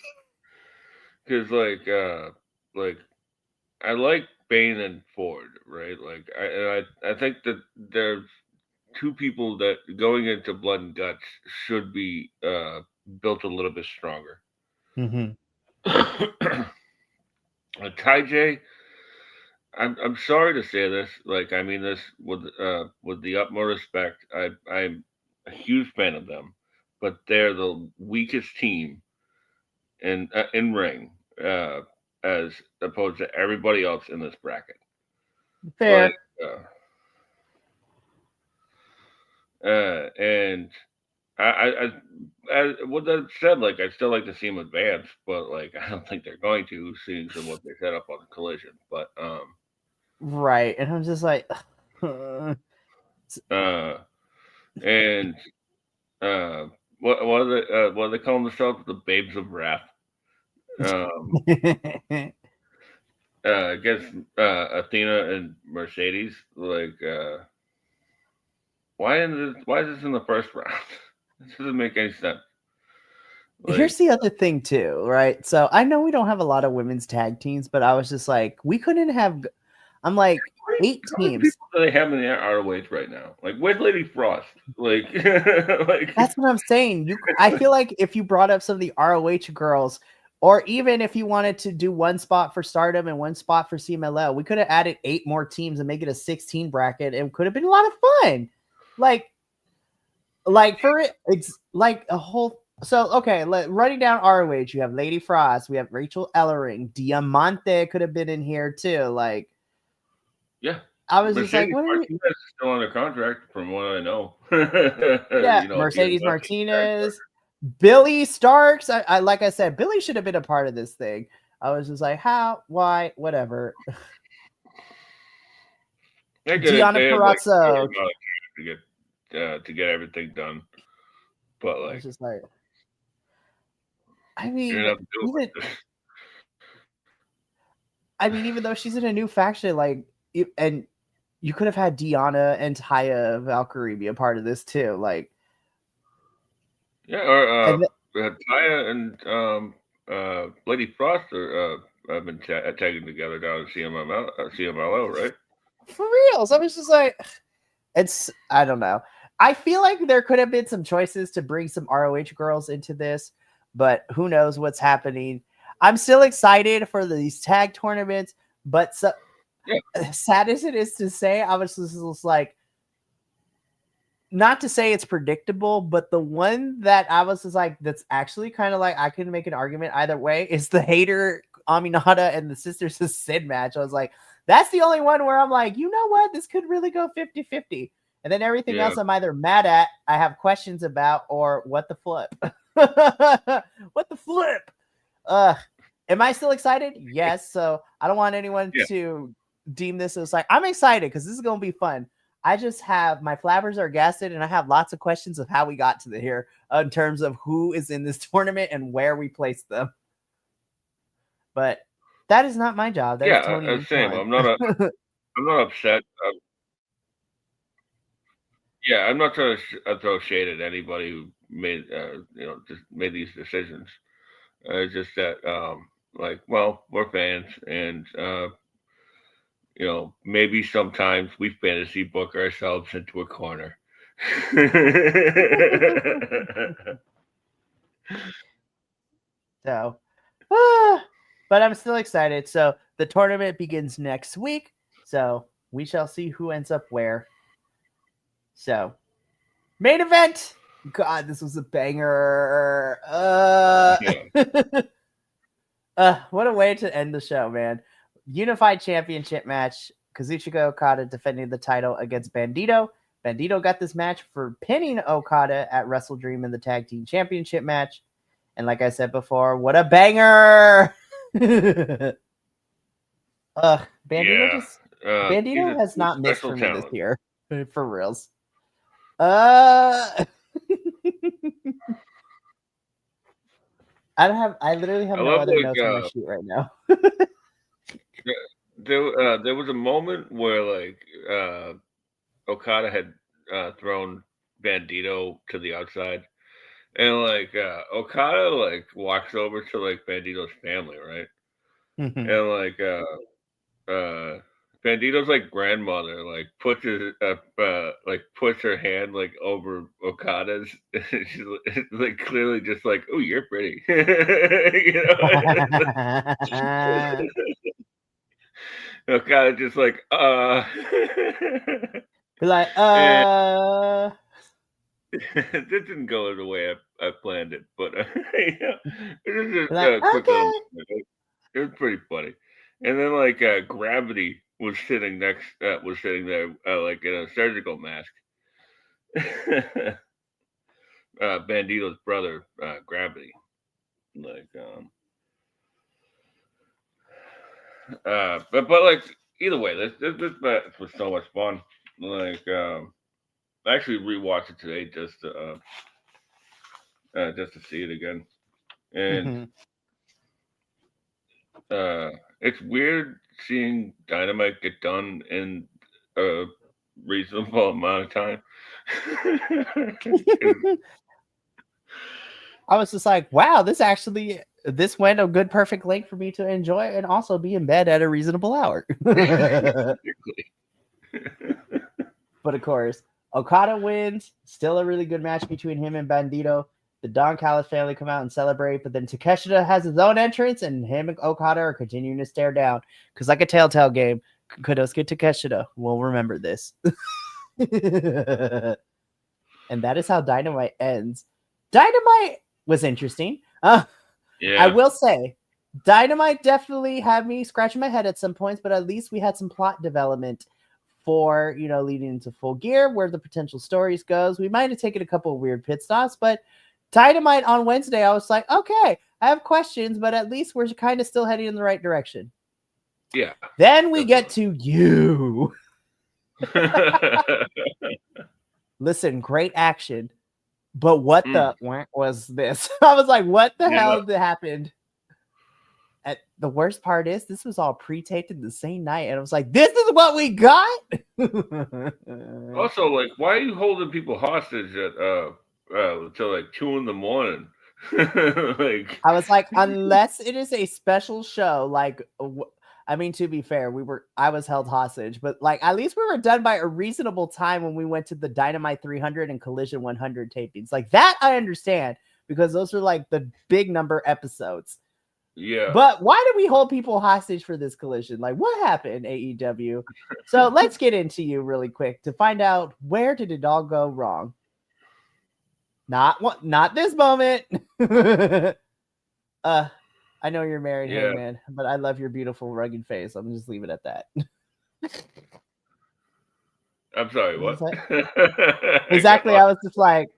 Because like I like Bane and Ford, right? Like I think that there's two people that going into Blood and Guts should be built a little bit stronger. Mm-hmm. Ty J, I'm sorry to say this. Like I mean this with the utmost respect. I'm a huge fan of them, but they're the weakest team in ring uh, as opposed to everybody else in this bracket. Like Fair. and with that said, like I still like to see them advance, but like I don't think they're going to, seeing some what they set up on the Collision. But Right. And I'm just like uh, and what do they call themselves? The Babes of Wrath. Um, Against Athena and Mercedes. Like, why is this in the first round? This doesn't make any sense. Like, Here's the other thing too, right? So I know we don't have a lot of women's tag teams, but I was just like, we couldn't have. I'm like, 8 how many teams. people do they have in the ROH right now? Like, where's Lady Frost? Like, like That's what I'm saying. I feel like if you brought up some of the ROH girls, or even if you wanted to do one spot for Stardom and one spot for CMLL, we could have added 8 more teams and make it a 16 bracket. It could have been a lot of fun. Like for it, it's like a whole. So okay, running down ROH, you have Lady Frost, we have Rachel Ellering, Diamante could have been in here too. Like, yeah, I was just like, Mercedes what are we? Martinez is still under contract, from what I know. Yeah, Mercedes Martinez, Billy Starks. I like I said, Billy should have been a part of this thing. I was just like, how, why, whatever. They get it. Gianna They have like Perazzo. to get everything done, but I like was just like, I you're mean, gonna have to do it even like this. even though she's in a new faction, like, and you could have had Deanna and Taya Valkyrie be a part of this too. Like, Yeah, or and Taya and Lady Frost are have been tagging together down in CMLL, right? for real. So I was just like, I don't know. I feel like there could have been some choices to bring some ROH girls into this, but who knows what's happening. I'm still excited for these tag tournaments, but Yeah, sad as it is to say, I was just like, not to say it's predictable, but the one that I was just like, that's actually kind of like, I can make an argument either way, is the Hater, Aminata, and the Sisters of Sid match. I was like, that's the only one where I'm like, you know what? This could really go 50-50. And then everything yeah. else I'm either mad at, I have questions about, or what the flip. What the flip? Am I still excited? Yes. So I don't want anyone to deem this as like, I'm excited because this is going to be fun. I just have my flabbers are gasted and I have lots of questions of how we got to here in terms of who is in this tournament and where we place them. But that is not my job. That is Tony and same. Sean. I'm not upset. I'm not trying to throw shade at anybody who made just made these decisions. It's just that like, well, we're fans, and maybe sometimes we fantasy book ourselves into a corner. So, but I'm still excited. So the tournament begins next week. So we shall see who ends up where. So, main event. God, this was a banger. What a way to end the show, man. Unified Championship match. Kazuchika Okada defending the title against Bandito. Bandito got this match for pinning Okada at Wrestle Dream in the Tag Team Championship match. And like I said before, what a banger! Bandito has not missed for me this year. For reals. I literally have no other notes on my sheet right now. There was a moment where like Okada had thrown Bandito to the outside, and like Okada like walks over to like Bandito's family, right? And like Bandito's like grandmother like puts her hand like over Okada's. She's like clearly just like, oh, you're pretty. Okada just like like This didn't go the way I planned it, but it was just a quick little. It was pretty funny. And then like Gravity was sitting there like in a surgical mask. Bandito's brother, Gravity. Like but like either way, this match was so much fun. Like I actually rewatched it today just to see it again. And it's weird seeing Dynamite get done in a reasonable amount of time. I was just like, wow, this went a good perfect length for me to enjoy and also be in bed at a reasonable hour. But of course, Okada wins. Still a really good match between him and Bandito. The Don Callis family come out and celebrate, but then Takeshita has his own entrance, and him and Okada are continuing to stare down. Because like a Telltale game, Konosuke Takeshita will remember this. And that is how Dynamite ends. Dynamite was interesting. I will say, Dynamite definitely had me scratching my head at some points, but at least we had some plot development for, leading into Full Gear, where the potential stories goes. We might have taken a couple of weird pit stops, but Dynamite on Wednesday, I was like, okay, I have questions, but at least we're kind of still heading in the right direction. Yeah. Then we get to you. Listen, great action. But what the was this? I was like, what the hell happened? The worst part is this was all pre-taped in the same night. And I was like, this is what we got? Also, like, why are you holding people hostage at until like 2 a.m? Like, I was like, unless it is a special show, like, I mean, to be fair, I was held hostage, but like at least we were done by a reasonable time when we went to the Dynamite 300 and Collision 100 tapings. Like that I understand because those are like the big number episodes. Yeah. But why did we hold people hostage for this Collision? Like what happened, AEW? So let's get into you really quick to find out where did it all go wrong. Not this moment. I know you're married, hey man, but I love your beautiful rugged face. I'm just leave it at that. I'm sorry, what? Exactly. I was just like,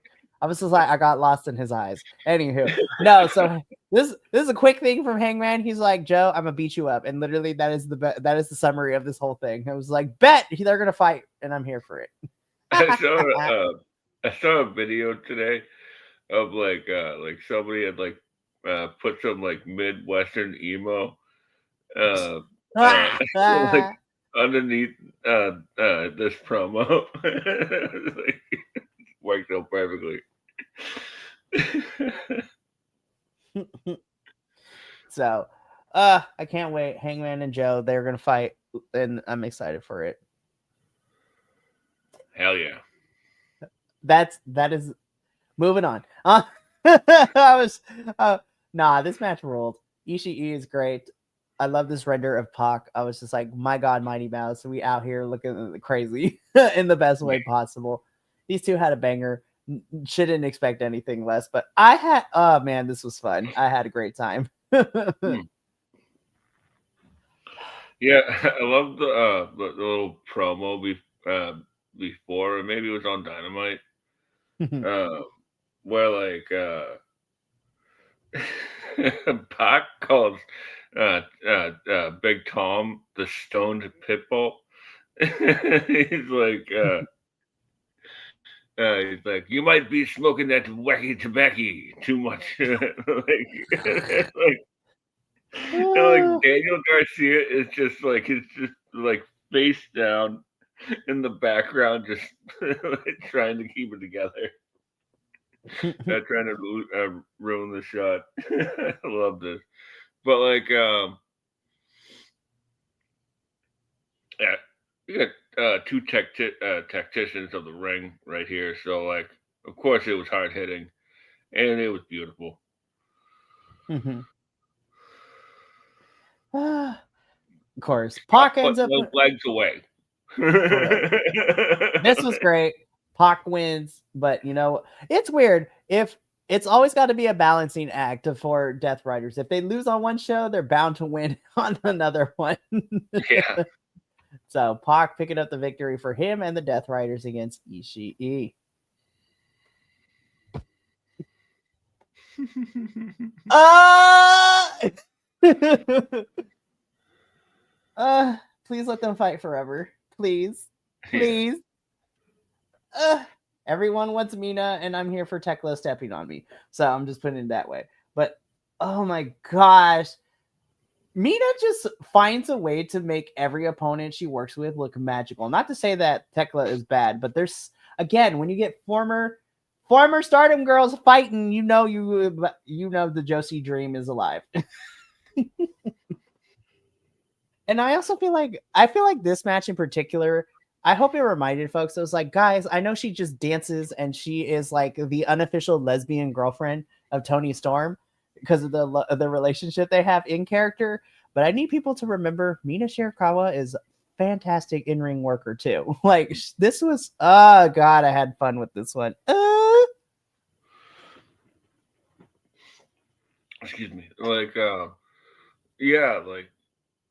I was just like, I got lost in his eyes. Anywho, no. So this is a quick thing from Hangman. He's like, Joe, I'm gonna beat you up, and literally that is the summary of this whole thing. I was like, bet they're gonna fight, and I'm here for it. I saw a video today of like somebody had put some like Midwestern emo like underneath this promo. Like, worked out perfectly. So I can't wait. Hangman and Joe, they're gonna fight, and I'm excited for it. Hell yeah. That is moving on. I was this match ruled. Ishii is great. I love this render of Pac. I was just like, my God, Mighty Mouse. We out here looking crazy in the best way possible. These two had a banger. Shouldn't expect anything less. But oh man, this was fun. I had a great time. Yeah, I love the little promo before, or maybe it was on Dynamite, where like Pac calls Big Tom the stoned pitbull. He's like, you might be smoking that wacky tobacco too much. Like Daniel Garcia is just like, he's just like face down in the background, just trying to keep it together. Not trying to ruin the shot. I love this. But like, yeah, you got two tacticians of the ring right here. So like, of course it was hard hitting, and it was beautiful. Of course, Pac ends up legs away. This was great. Pac wins, but you know, it's weird. If it's always got to be a balancing act for Death Riders. If they lose on one show, they're bound to win on another one. Yeah. So Pac picking up the victory for him and the Death Riders against Ishii. Please let them fight forever. Please. Please. Everyone wants Mina, and I'm here for Tekla stepping on me. So I'm just putting it that way. But oh my gosh. Mina just finds a way to make every opponent she works with look magical. Not to say that Tekla is bad, but there's, again, when you get former Stardom girls fighting, you know the Josie dream is alive. And I also feel like this match in particular, I hope it reminded folks. It was like, guys, I know she just dances and she is like the unofficial lesbian girlfriend of Toni Storm because of the relationship they have in character. But I need people to remember Mina Shirakawa is fantastic in-ring worker too. Like, this was, oh God, I had fun with this one. Excuse me. Like, yeah, like,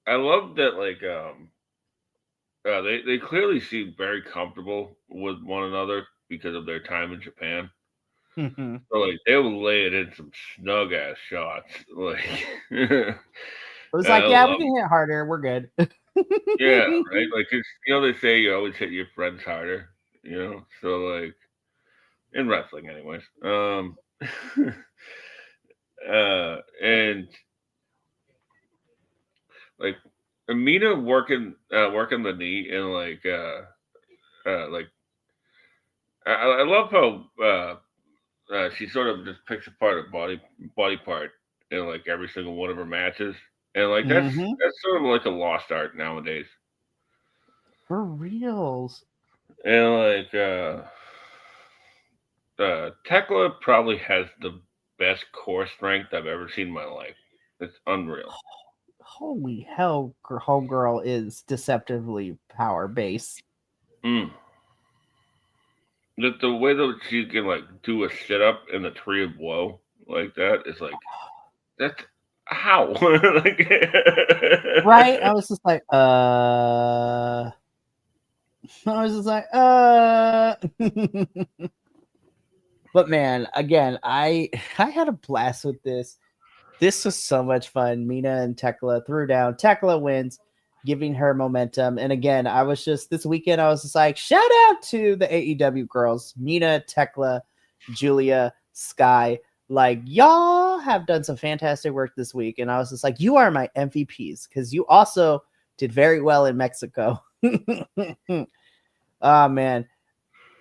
I love that, like, they clearly seem very comfortable with one another because of their time in Japan. Mm-hmm. So, like, they will lay it in some snug ass shots. Like, it was like, yeah, we can hit harder. We're good. Yeah, right. Like, it's, they say you always hit your friends harder. So like, in wrestling, anyways. And like, Amina working the knee, and like I love how she sort of just picks apart a body part in like every single one of her matches, and like that's sort of like a lost art nowadays. For reals. And like Tekla probably has the best core strength I've ever seen in my life. It's unreal. Holy hell, homegirl is deceptively power base. The way that she can like do a sit up in the tree of woe like that is like, that's how. Like, right? I was just like, I was just like, But man, again, I I had a blast with this. This was so much fun. Mina and Tekla threw down. Tekla wins, giving her momentum. And again, I was just this weekend, I was just like, shout out to the AEW girls, Mina, Tekla, Julia, Sky. Like, y'all have done some fantastic work this week. And I was just like, you are my MVPs because you also did very well in Mexico. Oh, man.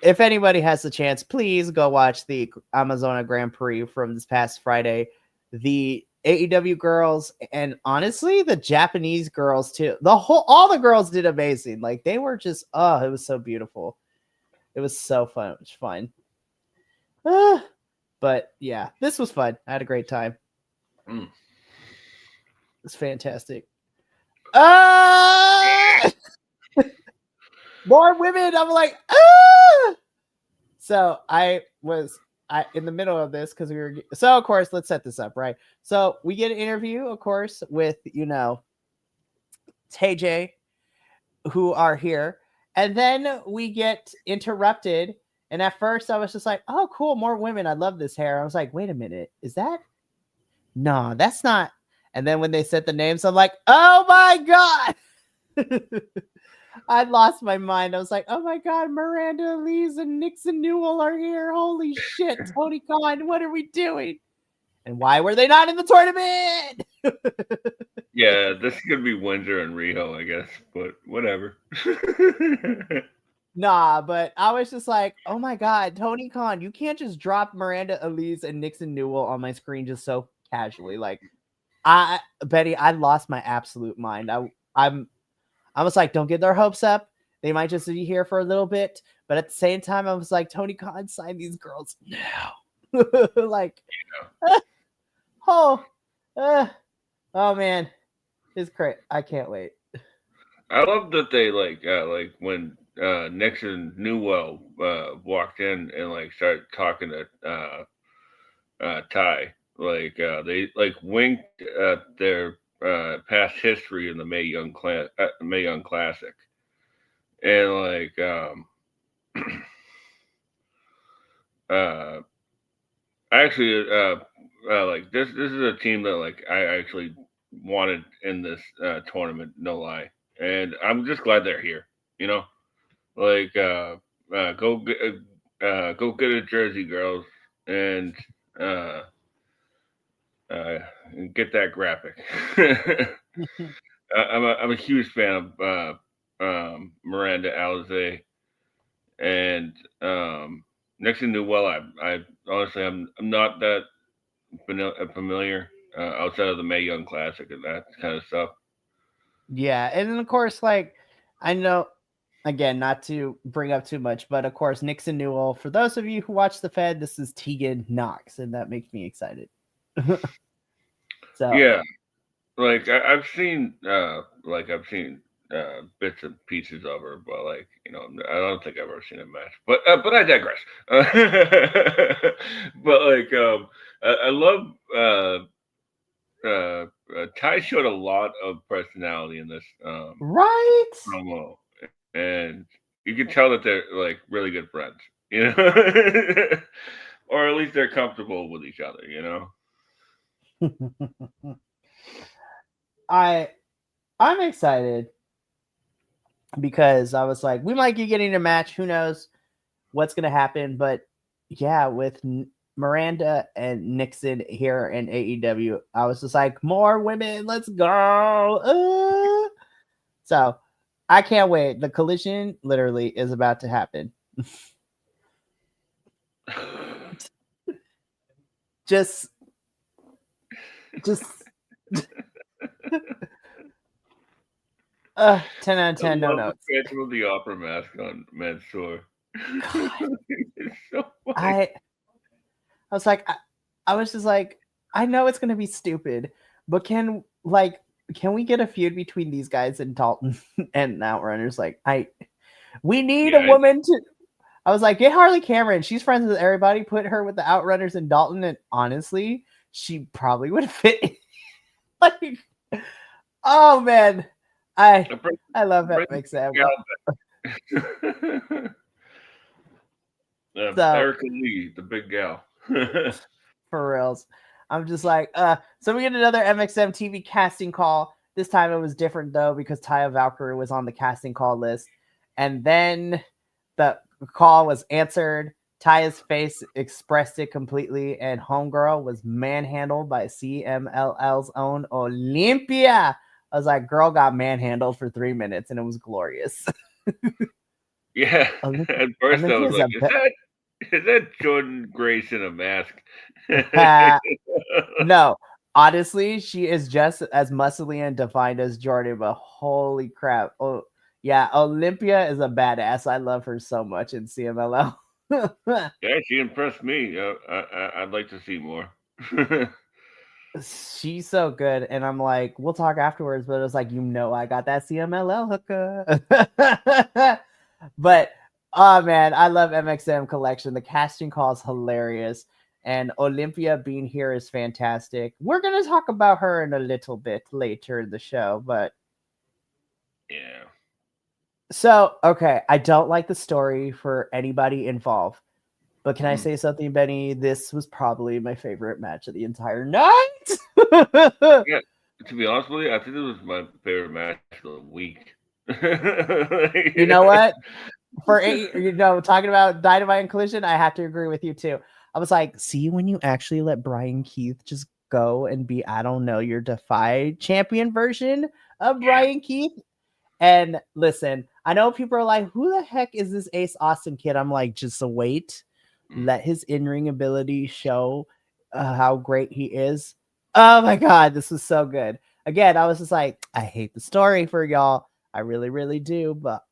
If anybody has the chance, please go watch the Amazona Grand Prix from this past Friday. The AEW girls and honestly the Japanese girls too. All the girls did amazing. Like they were just it was so beautiful. It was so fun. But yeah, this was fun. I had a great time. It's fantastic. More women. I'm like, So I was in the middle of this because so of course let's set this up, right? So we get an interview, of course, with TJ, who are here, and then we get interrupted. And at first I was just like, oh cool, more women. I love this hair. I was like, wait a minute, is that no, that's not. And then when they said the names, I'm like, oh my god. I lost my mind. I was like, oh my God, Miranda Lees and Nixon Newell are here. Holy shit, Tony Khan, what are we doing? And why were they not in the tournament? Yeah, this could be Windsor and Riho, I guess, but whatever. Nah, but I was just like, oh my God, Tony Khan, you can't just drop Miranda Elise and Nixon Newell on my screen just so casually. Like, Betty, I lost my absolute mind. I was like, don't get their hopes up. They might just be here for a little bit. But at the same time, I was like, Tony Khan, sign these girls now. Like, oh man, it's great. I can't wait. I love that they like when Nixon Newell walked in and like started talking to Ty. Like they like winked at their past history in the May Young Classic, and like uh, actually like this is a team that like I actually wanted in this tournament, no lie, and I'm just glad they're here. You know, like go get a jersey, girls, and uh, uh, get that graphic. I'm a huge fan of Miranda Alizé and Nixon Newell. I honestly I'm not that familiar outside of the May Young Classic and that kind of stuff. Yeah, and then of course, like I know, again, not to bring up too much, but of course, Nixon Newell. For those of you who watch the Fed, this is Tegan Knox, and that makes me excited. So Yeah, like I've seen bits and pieces of her, but like I don't think I've ever seen a match. But I digress. But like I love Ty showed a lot of personality in this right. promo, and you can tell that they're like really good friends, or at least they're comfortable with each other, I'm excited because I was like, we might be getting a match. Who knows what's gonna happen? But yeah, with Miranda and Nixon here in AEW, I was just like, more women, let's go. So I can't wait. The collision literally is about to happen. just 10 out of 10, no love the notes. Phantom of the Opera mask on Mansoor. It's so funny. I was like, I was just like, I know it's gonna be stupid, but can we get a feud between these guys and Dalton and Outrunners? Like, we need a Yeah, woman to. I was like, get Harley Cameron. She's friends with everybody. Put her with the Outrunners and Dalton, and honestly, she probably would fit. Like, oh man, I love that. Makes that. So Erica Lee, the big gal. for reals, I'm just like, so we get another MXM TV casting call. This time it was different though because Taya Valkyrie was on the casting call list, and then the call was answered. Taya's face expressed it completely, and Homegirl was manhandled by CMLL's own Olympia. I was like, girl got manhandled for 3 minutes, and it was glorious. Yeah. Olympia, At first I was Olympia's like, a is that Jordan Grace in a mask? no, honestly, she is just as muscly and defined as Jordan, but holy crap. Oh, yeah, Olympia is a badass. I love her so much in CMLL. Yeah, she impressed me. I'd like to see more. She's so good. And I'm like, we'll talk afterwards, but it's like, I got that CMLL hooker. But oh man, I love MXM collection. The casting call is hilarious. And Olympia being here is fantastic. We're gonna talk about her in a little bit later in the show, but Yeah. so okay, I don't like the story for anybody involved. But can I Mm. say something, Benny? This was probably my favorite match of the entire night. Yeah. To be honest with you, I think this was my favorite match of the week. You know what? Talking about Dynamite and Collision, I have to agree with you too. I was like, see, when you actually let Brian Keith just go and be, I don't know, your Defy champion version of Yeah. Brian Keith. And listen, I know people are like, who the heck is this Ace Austin kid? I'm like, just wait, Mm. let his in-ring ability show how great he is. Oh my God, this was so good. Again, I was just like, I hate the story for y'all. I really, really do. But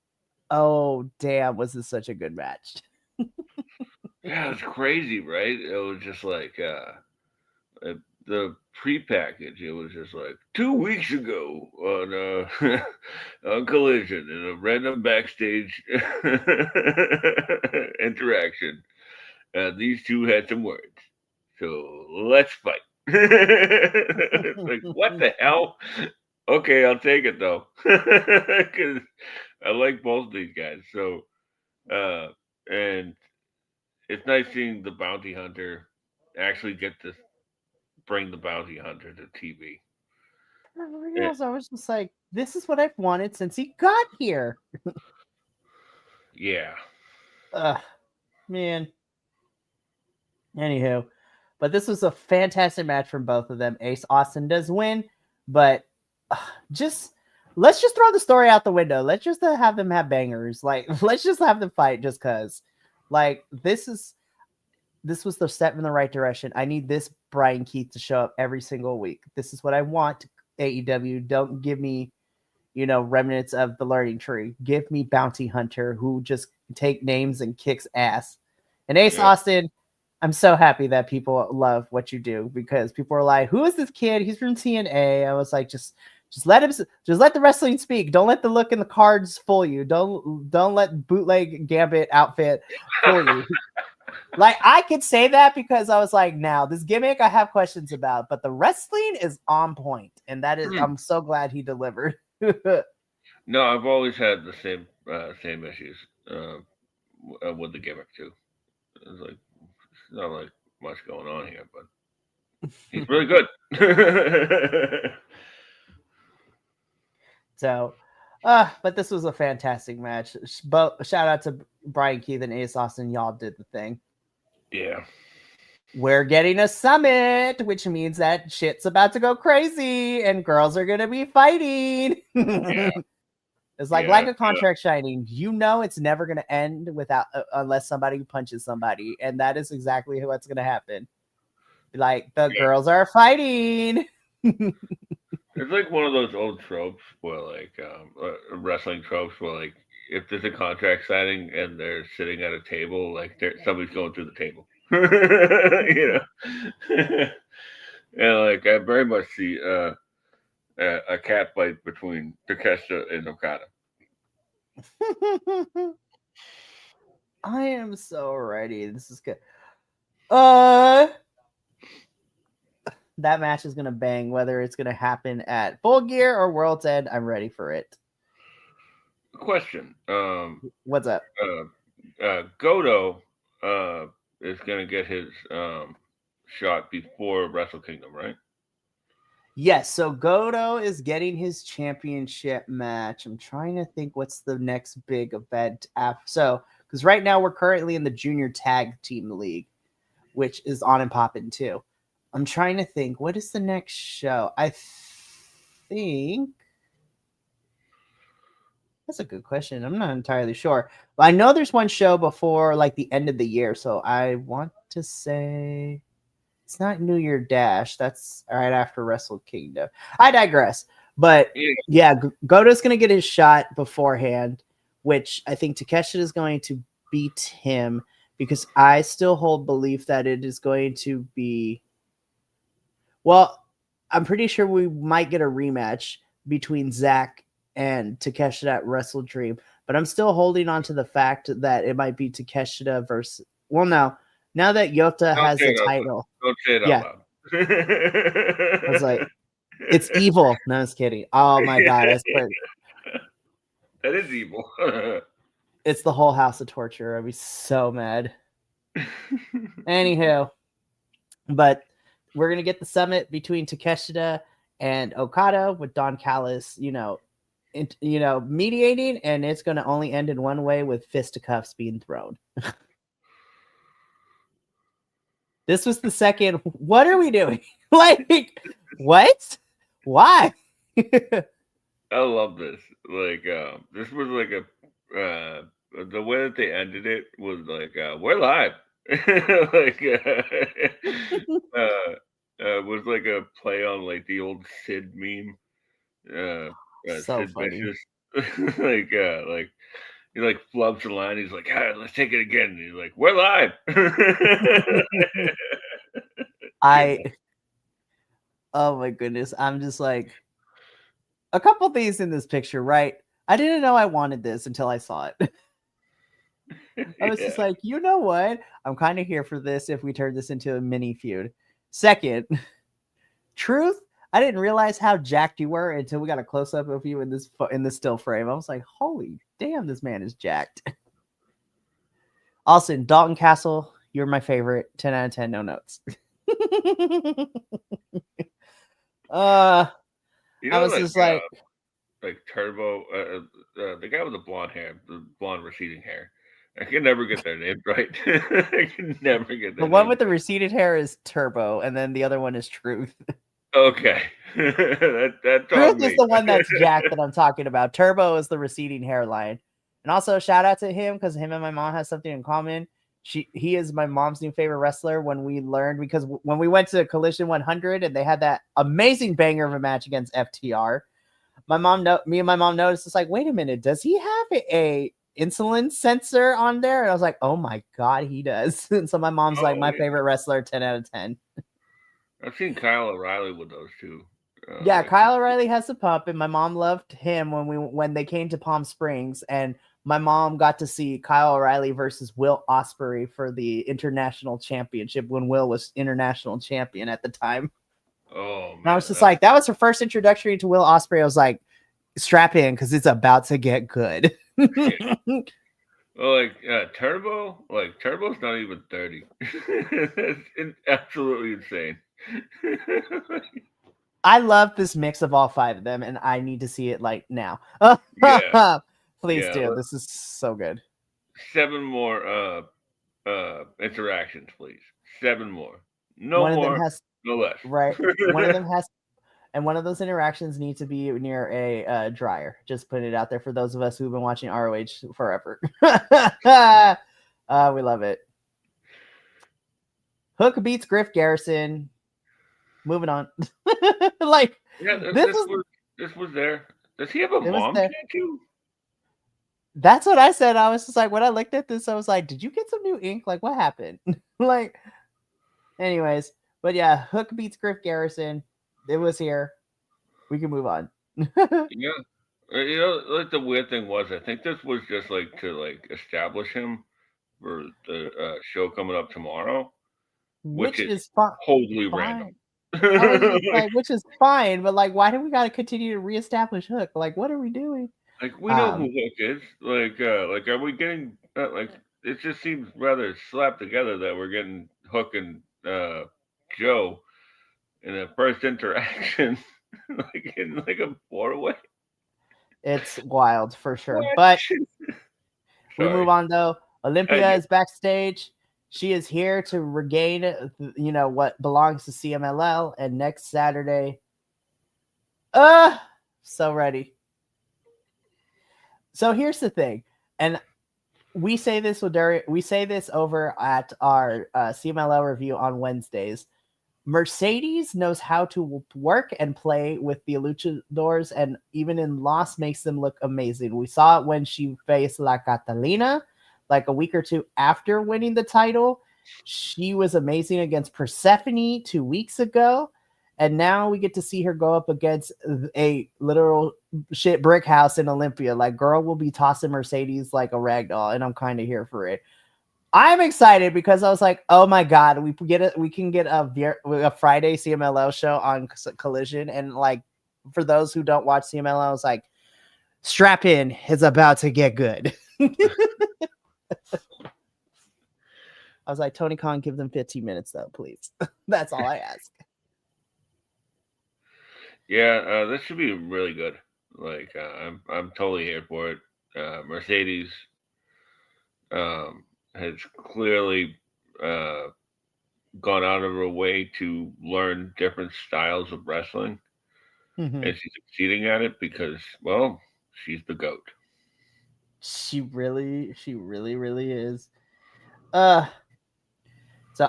oh, damn, was this such a good match? Yeah, it was crazy, right? It was just like the pre-package. It was just like 2 weeks ago on on Collision in a random backstage interaction. These two had some words, so let's fight. It's like, what the hell? Okay, I'll take it though, because I like both of these guys. So, uh, and it's nice seeing the bounty hunter actually get to bring the bounty hunter to TV. For Eh, reals, I was just like, this is what I've wanted since he got here. yeah, Ugh, man. Anywho, but this was a fantastic match from both of them. Ace Austin does win, but just let's just throw the story out the window. Let's just have them have bangers. Like let's just have them fight just cuz. Like this was the step in the right direction. I need this Brian Keith to show up every single week. This is what I want. AEW, don't give me, remnants of the learning tree. Give me Bounty Hunter who just take names and kicks ass. And Ace yep. Austin, I'm so happy that people love what you do because people are like, "Who is this kid? He's from TNA." I was like, just let the wrestling speak. Don't let the look in the cards fool you. Don't let bootleg Gambit outfit fool you. Like I could say that because I was like, now this gimmick I have questions about, but the wrestling is on point, and that is I'm so glad he delivered. No, I've always had the same issues with the gimmick too. It's like it's not like much going on here, but he's really good. So, but this was a fantastic match. But shout out to Brian Keith and Ace Austin. Y'all did the thing. Yeah, We're getting a summit, which means that shit's about to go crazy and girls are gonna be fighting. yeah, It's yeah. like a contract shining. It's never gonna end without unless somebody punches somebody, and that is exactly what's gonna happen. Like the Yeah. girls are fighting. It's like one of those old tropes where, like, wrestling tropes where, like, if there's a contract signing and they're sitting at a table, like, somebody's going through the table. You know? And, like, I very much see a cat fight between Takeshita and Okada. I am so ready. This is good. Uh that match is gonna bang whether it's gonna happen at Full Gear or World's End. I'm ready for it. Question. What's up? Goto is gonna get his shot before Wrestle Kingdom, right? Yes, so Goto is getting his championship match. I'm trying to think what's the next big event after. So, because right now we're currently in the Junior Tag Team League, which is on and popping too. I'm trying to think what is the next show. I think that's a good question. I'm not entirely sure, but I know there's one show before like the end of the year. So I want to say it's not New Year Dash. That's right after Wrestle Kingdom. I digress. But Yeah. yeah, Goto's going to get his shot beforehand, which I think Takeshita is going to beat him because I still hold belief that it is going to be. Well, I'm pretty sure we might get a rematch between Zack and Takeshita at Wrestle Dream, but I'm still holding on to the fact that it might be Takeshita versus. Well, no, now that Yota Don't has say the it out loud. title, Don't say it out yeah, loud. I was like, it's evil. No, I was kidding. Oh my god, I swear, That is evil. it's the whole house of torture. I'd be so mad. Anywho, but we're gonna get the summit between Takeshita and Okada with Don Callis, mediating, and it's gonna only end in one way with fisticuffs being thrown. This was the second. What are we doing? Like, what? Why? I love this. Like, this was like the way that they ended it was like, we're live. Like, was like a play on like the old Sid meme. Uh, So Sid funny. Vicious. Like he like flubs the line. He's like, let's take it again. And he's like, we're live. You I know? oh my goodness. I'm just like a couple things in this picture, right? I didn't know I wanted this until I saw it. I was just Yeah. like, you know what? I'm kind of here for this if we turn this into a mini feud. Second, truth, I didn't realize how jacked you were until we got a close up of you in this still frame. I was like, holy damn, this man is jacked. Also, Dalton Castle, you're my favorite. 10 out of 10, no notes. uh, You I know, was just like, like Turbo, the guy with the blonde hair, the blonde receding hair. I can never get their names right. I can never get the their one names with the right. receded hair is Turbo, and then the other one is Truth. Okay, that's Truth on is me. the one that's jacked that I'm talking about. Turbo is the receding hairline. And also shout out to him because him and my mom has something in common. He is my mom's new favorite wrestler when we learned because when we went to Collision 100 and they had that amazing banger of a match against FTR, me and my mom noticed it's like, wait a minute, does he have a insulin sensor on there? And I was like, oh my god, he does. And so my mom's like, Oh my yeah, favorite wrestler, 10 out of 10. I've seen Kyle O'Reilly with those two. Yeah, Like Kyle O'Reilly has a pup, and my mom loved him when they came to Palm Springs, and my mom got to see Kyle O'Reilly versus Will Ospreay for the international championship when Will was international champion at the time. oh And I man, was just like, that was her first introduction to Will Ospreay. I was like, strap in because it's about to get good. yeah. Well, like Turbo's not even 30. That's absolutely insane. I love this mix of all five of them, and I need to see it like now. Yeah, Please yeah. do. This is so good. 7 more interactions, please. 7 more. No One of them more, has no less. right. One of them has And one of those interactions needs to be near a dryer. Just putting it out there for those of us who've been watching ROH forever. We love it. Hook beats Griff Garrison. Moving on. Like Yeah, this was this was there. Does he have a it was mom the tattoo? that's what I said. I was just like when I looked at this, I was like, did you get some new ink? Like what happened? Like anyways, but yeah, Hook beats Griff Garrison. It was here. We can move on. Yeah. You know, like the weird thing was, I think this was just like to like establish him for the show coming up tomorrow, which Which is is fine. totally random. Fine. I was just like, like, which is fine, but like, why do we got to continue to reestablish Hook? Like, what are we doing? we know who Hook is. Like, are we getting like it just seems rather slapped together that we're getting Hook and Joe in a first interaction, like in like a 4-way. It's wild for sure. What? But we move Sorry. on though. Olympia Yeah. is backstage. She is here to regain, what belongs to CMLL. And next Saturday, so ready. So here's the thing, and we say this over at our CMLL review on Wednesdays. Mercedes knows how to work and play with the luchadors, and even in loss makes them look amazing. We saw it when she faced La Catalina, like a week or two after winning the title. She was amazing against Persephone 2 weeks ago, and now we get to see her go up against a literal shit brick house in Olympia. Like, girl will be tossing Mercedes like a rag doll, and I'm kind of here for it. I'm excited because I was like, oh my god, we can get a Friday CMLL show on Collision, and like for those who don't watch CMLL, I was like, strap in, it's about to get good. I was like, Tony Khan, give them 15 minutes though, please. That's all I ask. Yeah, this should be really good. Like, I'm totally here for it. Mercedes has clearly uh, gone out of her way to learn different styles of wrestling, Mm-hmm. and she's succeeding at it because, well, she's the goat. She really, really is. So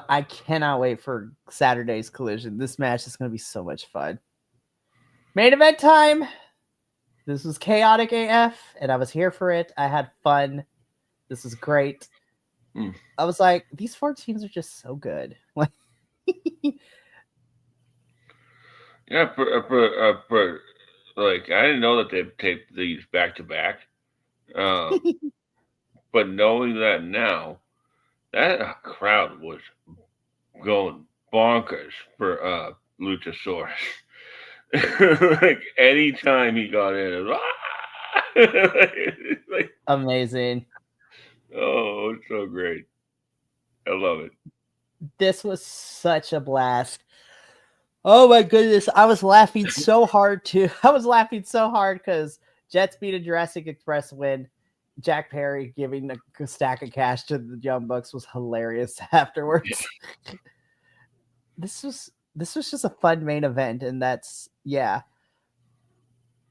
I cannot wait for Saturday's Collision. This match is going to be so much fun. Main event time. This was chaotic AF, and I was here for it. I had fun. This was great. I was like, these 4 teams are just so good. Like, yeah, for like I didn't know that they taped these back to back, but knowing that now, that crowd was going bonkers for Luchasaurus. Like anytime he got in, it was, like, amazing. oh, it's so great. I love it. This was such a blast. Oh my goodness. I was laughing so hard too. I was laughing so hard because Jet Speed and Jurassic Express win. Jack Perry giving a stack of cash to the Young Bucks was hilarious afterwards. This was just a fun main event, and that's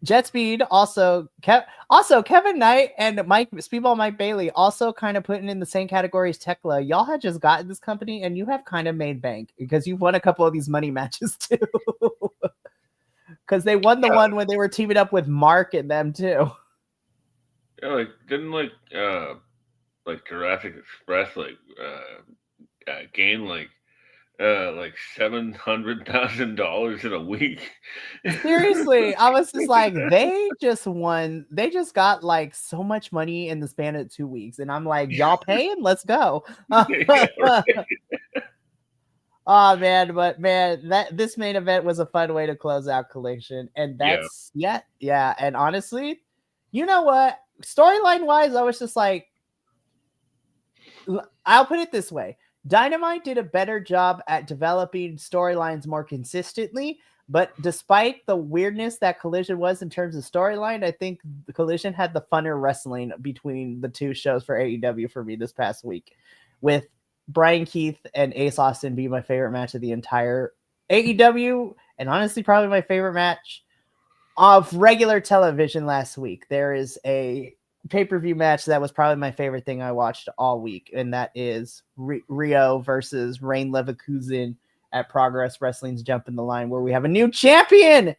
Jet Speed also Kevin Knight and Speedball Mike Bailey also kind of putting in the same category as Tekla. Y'all had just gotten this company and you have kind of made bank because you've won a couple of these money matches too. Because they won the one when they were teaming up with Mark and them too. Yeah, like didn't like Jurassic Express gain like $700,000 in a week. Seriously, I was just like, they just won. They just got like so much money in the span of 2 weeks, and I'm like, y'all paying? Let's go. Oh man, but man, this main event was a fun way to close out Collision, and that's yeah. And honestly, you know what? Storyline wise, I was just like, I'll put it this way. Dynamite did a better job at developing storylines more consistently, but despite the weirdness that Collision was in terms of storyline, I think the Collision had the funner wrestling between the 2 shows for AEW for me this past week, with Brian Keith and Ace Austin being my favorite match of the entire AEW, and honestly probably my favorite match of regular television last week. There is a pay-per-view match that was probably my favorite thing I watched all week, and that is Rio versus Rain Leverkusen at Progress Wrestling's Jump in the Line, where we have a new champion.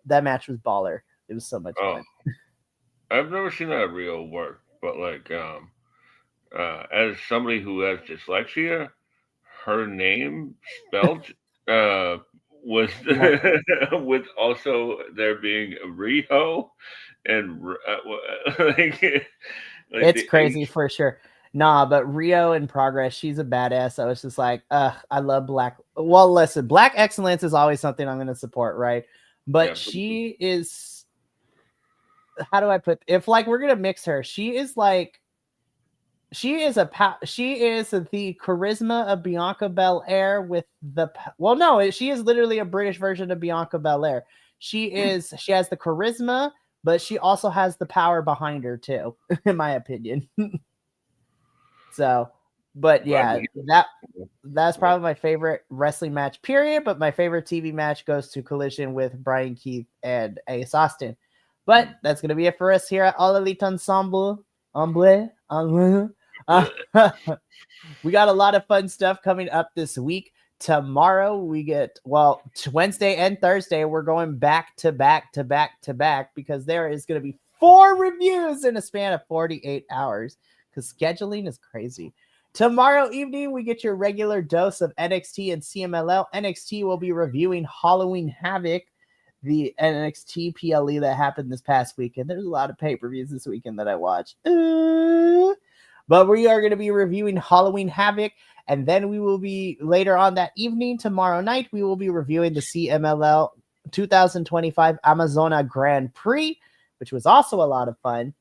That match was baller. It was so much fun. I've never seen that Rio work, but like as somebody who has dyslexia, her name spelled with with also there being Rio and it's crazy for sure. Nah, but Rio in Progress, she's a badass. I was just like, I love Black. Well, listen, Black Excellence is always something I'm going to support, right? But she is, how do I put, if like we're going to mix her, she is like She is she is the charisma of Bianca Belair with the well, no, she is literally a British version of Bianca Belair. She has the charisma, but she also has the power behind her too, in my opinion. So, but yeah, that's probably my favorite wrestling match, period. But my favorite TV match goes to Collision with Brian Keith and Ace Austin. But that's gonna be it for us here at All Elite Ensemble. We got a lot of fun stuff coming up this week. Tomorrow we get Wednesday and Thursday we're going back to back to back to back because there is going to be 4 reviews in a span of 48 hours because scheduling is crazy. Tomorrow evening we get your regular dose of NXT and CMLL. NXT will be reviewing Halloween Havoc, the NXT PLE that happened this past weekend. There's a lot of pay-per-views this weekend that I watched. But we are going to be reviewing Halloween Havoc, and then we will be later on that evening, tomorrow night, we will be reviewing the CMLL 2025 Amazona Grand Prix, which was also a lot of fun.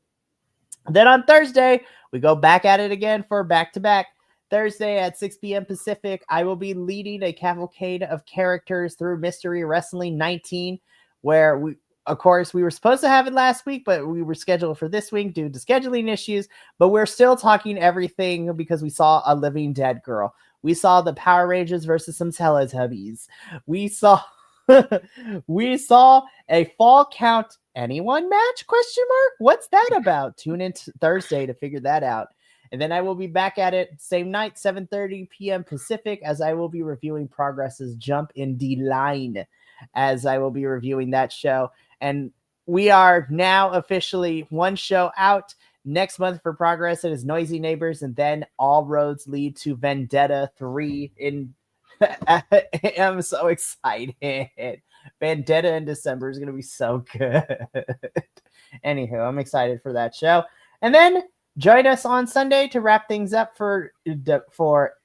Then on Thursday, we go back at it again for back-to-back. Thursday at 6 p.m. Pacific, I will be leading a cavalcade of characters through Mystery Wrestling 19, where of course, we were supposed to have it last week, but we were scheduled for this week due to scheduling issues. But we're still talking everything because we saw a living dead girl. We saw the Power Rangers versus some Teletubbies. We saw we saw a fall count anyone match ? What's that about? Tune in Thursday to figure that out. And then I will be back at it same night, 7:30 p.m. Pacific, as I will be reviewing Progress's Jump in D-Line, as I will be reviewing that show. And we are now officially one show out. Next month for Progress, it is Noisy Neighbors, and then all roads lead to Vendetta 3 in I'm so excited. Vendetta in December is going to be so good. Anywho, I'm excited for that show. And then join us on Sunday to wrap things up for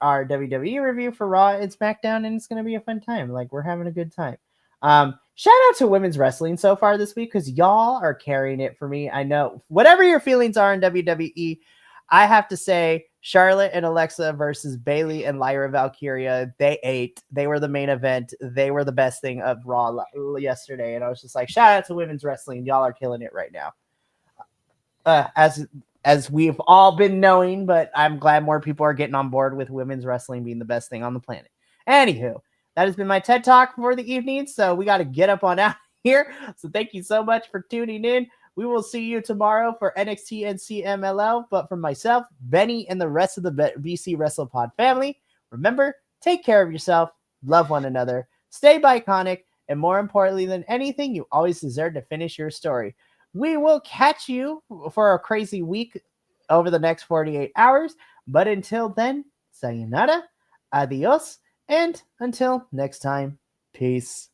our WWE review for Raw and SmackDown, and it's going to be a fun time. Like, we're having a good time. Shout out to women's wrestling so far this week because y'all are carrying it for me. I know whatever your feelings are in WWE, I have to say Charlotte and Alexa versus Bayley and Lyra Valkyria, they ate. They were the main event. They were the best thing of Raw yesterday. And I was just like, shout out to women's wrestling. Y'all are killing it right now. As we've all been knowing, but I'm glad more people are getting on board with women's wrestling being the best thing on the planet. Anywho, that has been my TED Talk for the evening, so we got to get up on out here. So thank you so much for tuning in. We will see you tomorrow for NXT and CMLL, but for myself, Benny, and the rest of the BC WrestlePod family, remember, take care of yourself, love one another, stay biconic, and more importantly than anything, you always deserve to finish your story. We will catch you for a crazy week over the next 48 hours, but until then, sayonara, adios, and until next time, peace.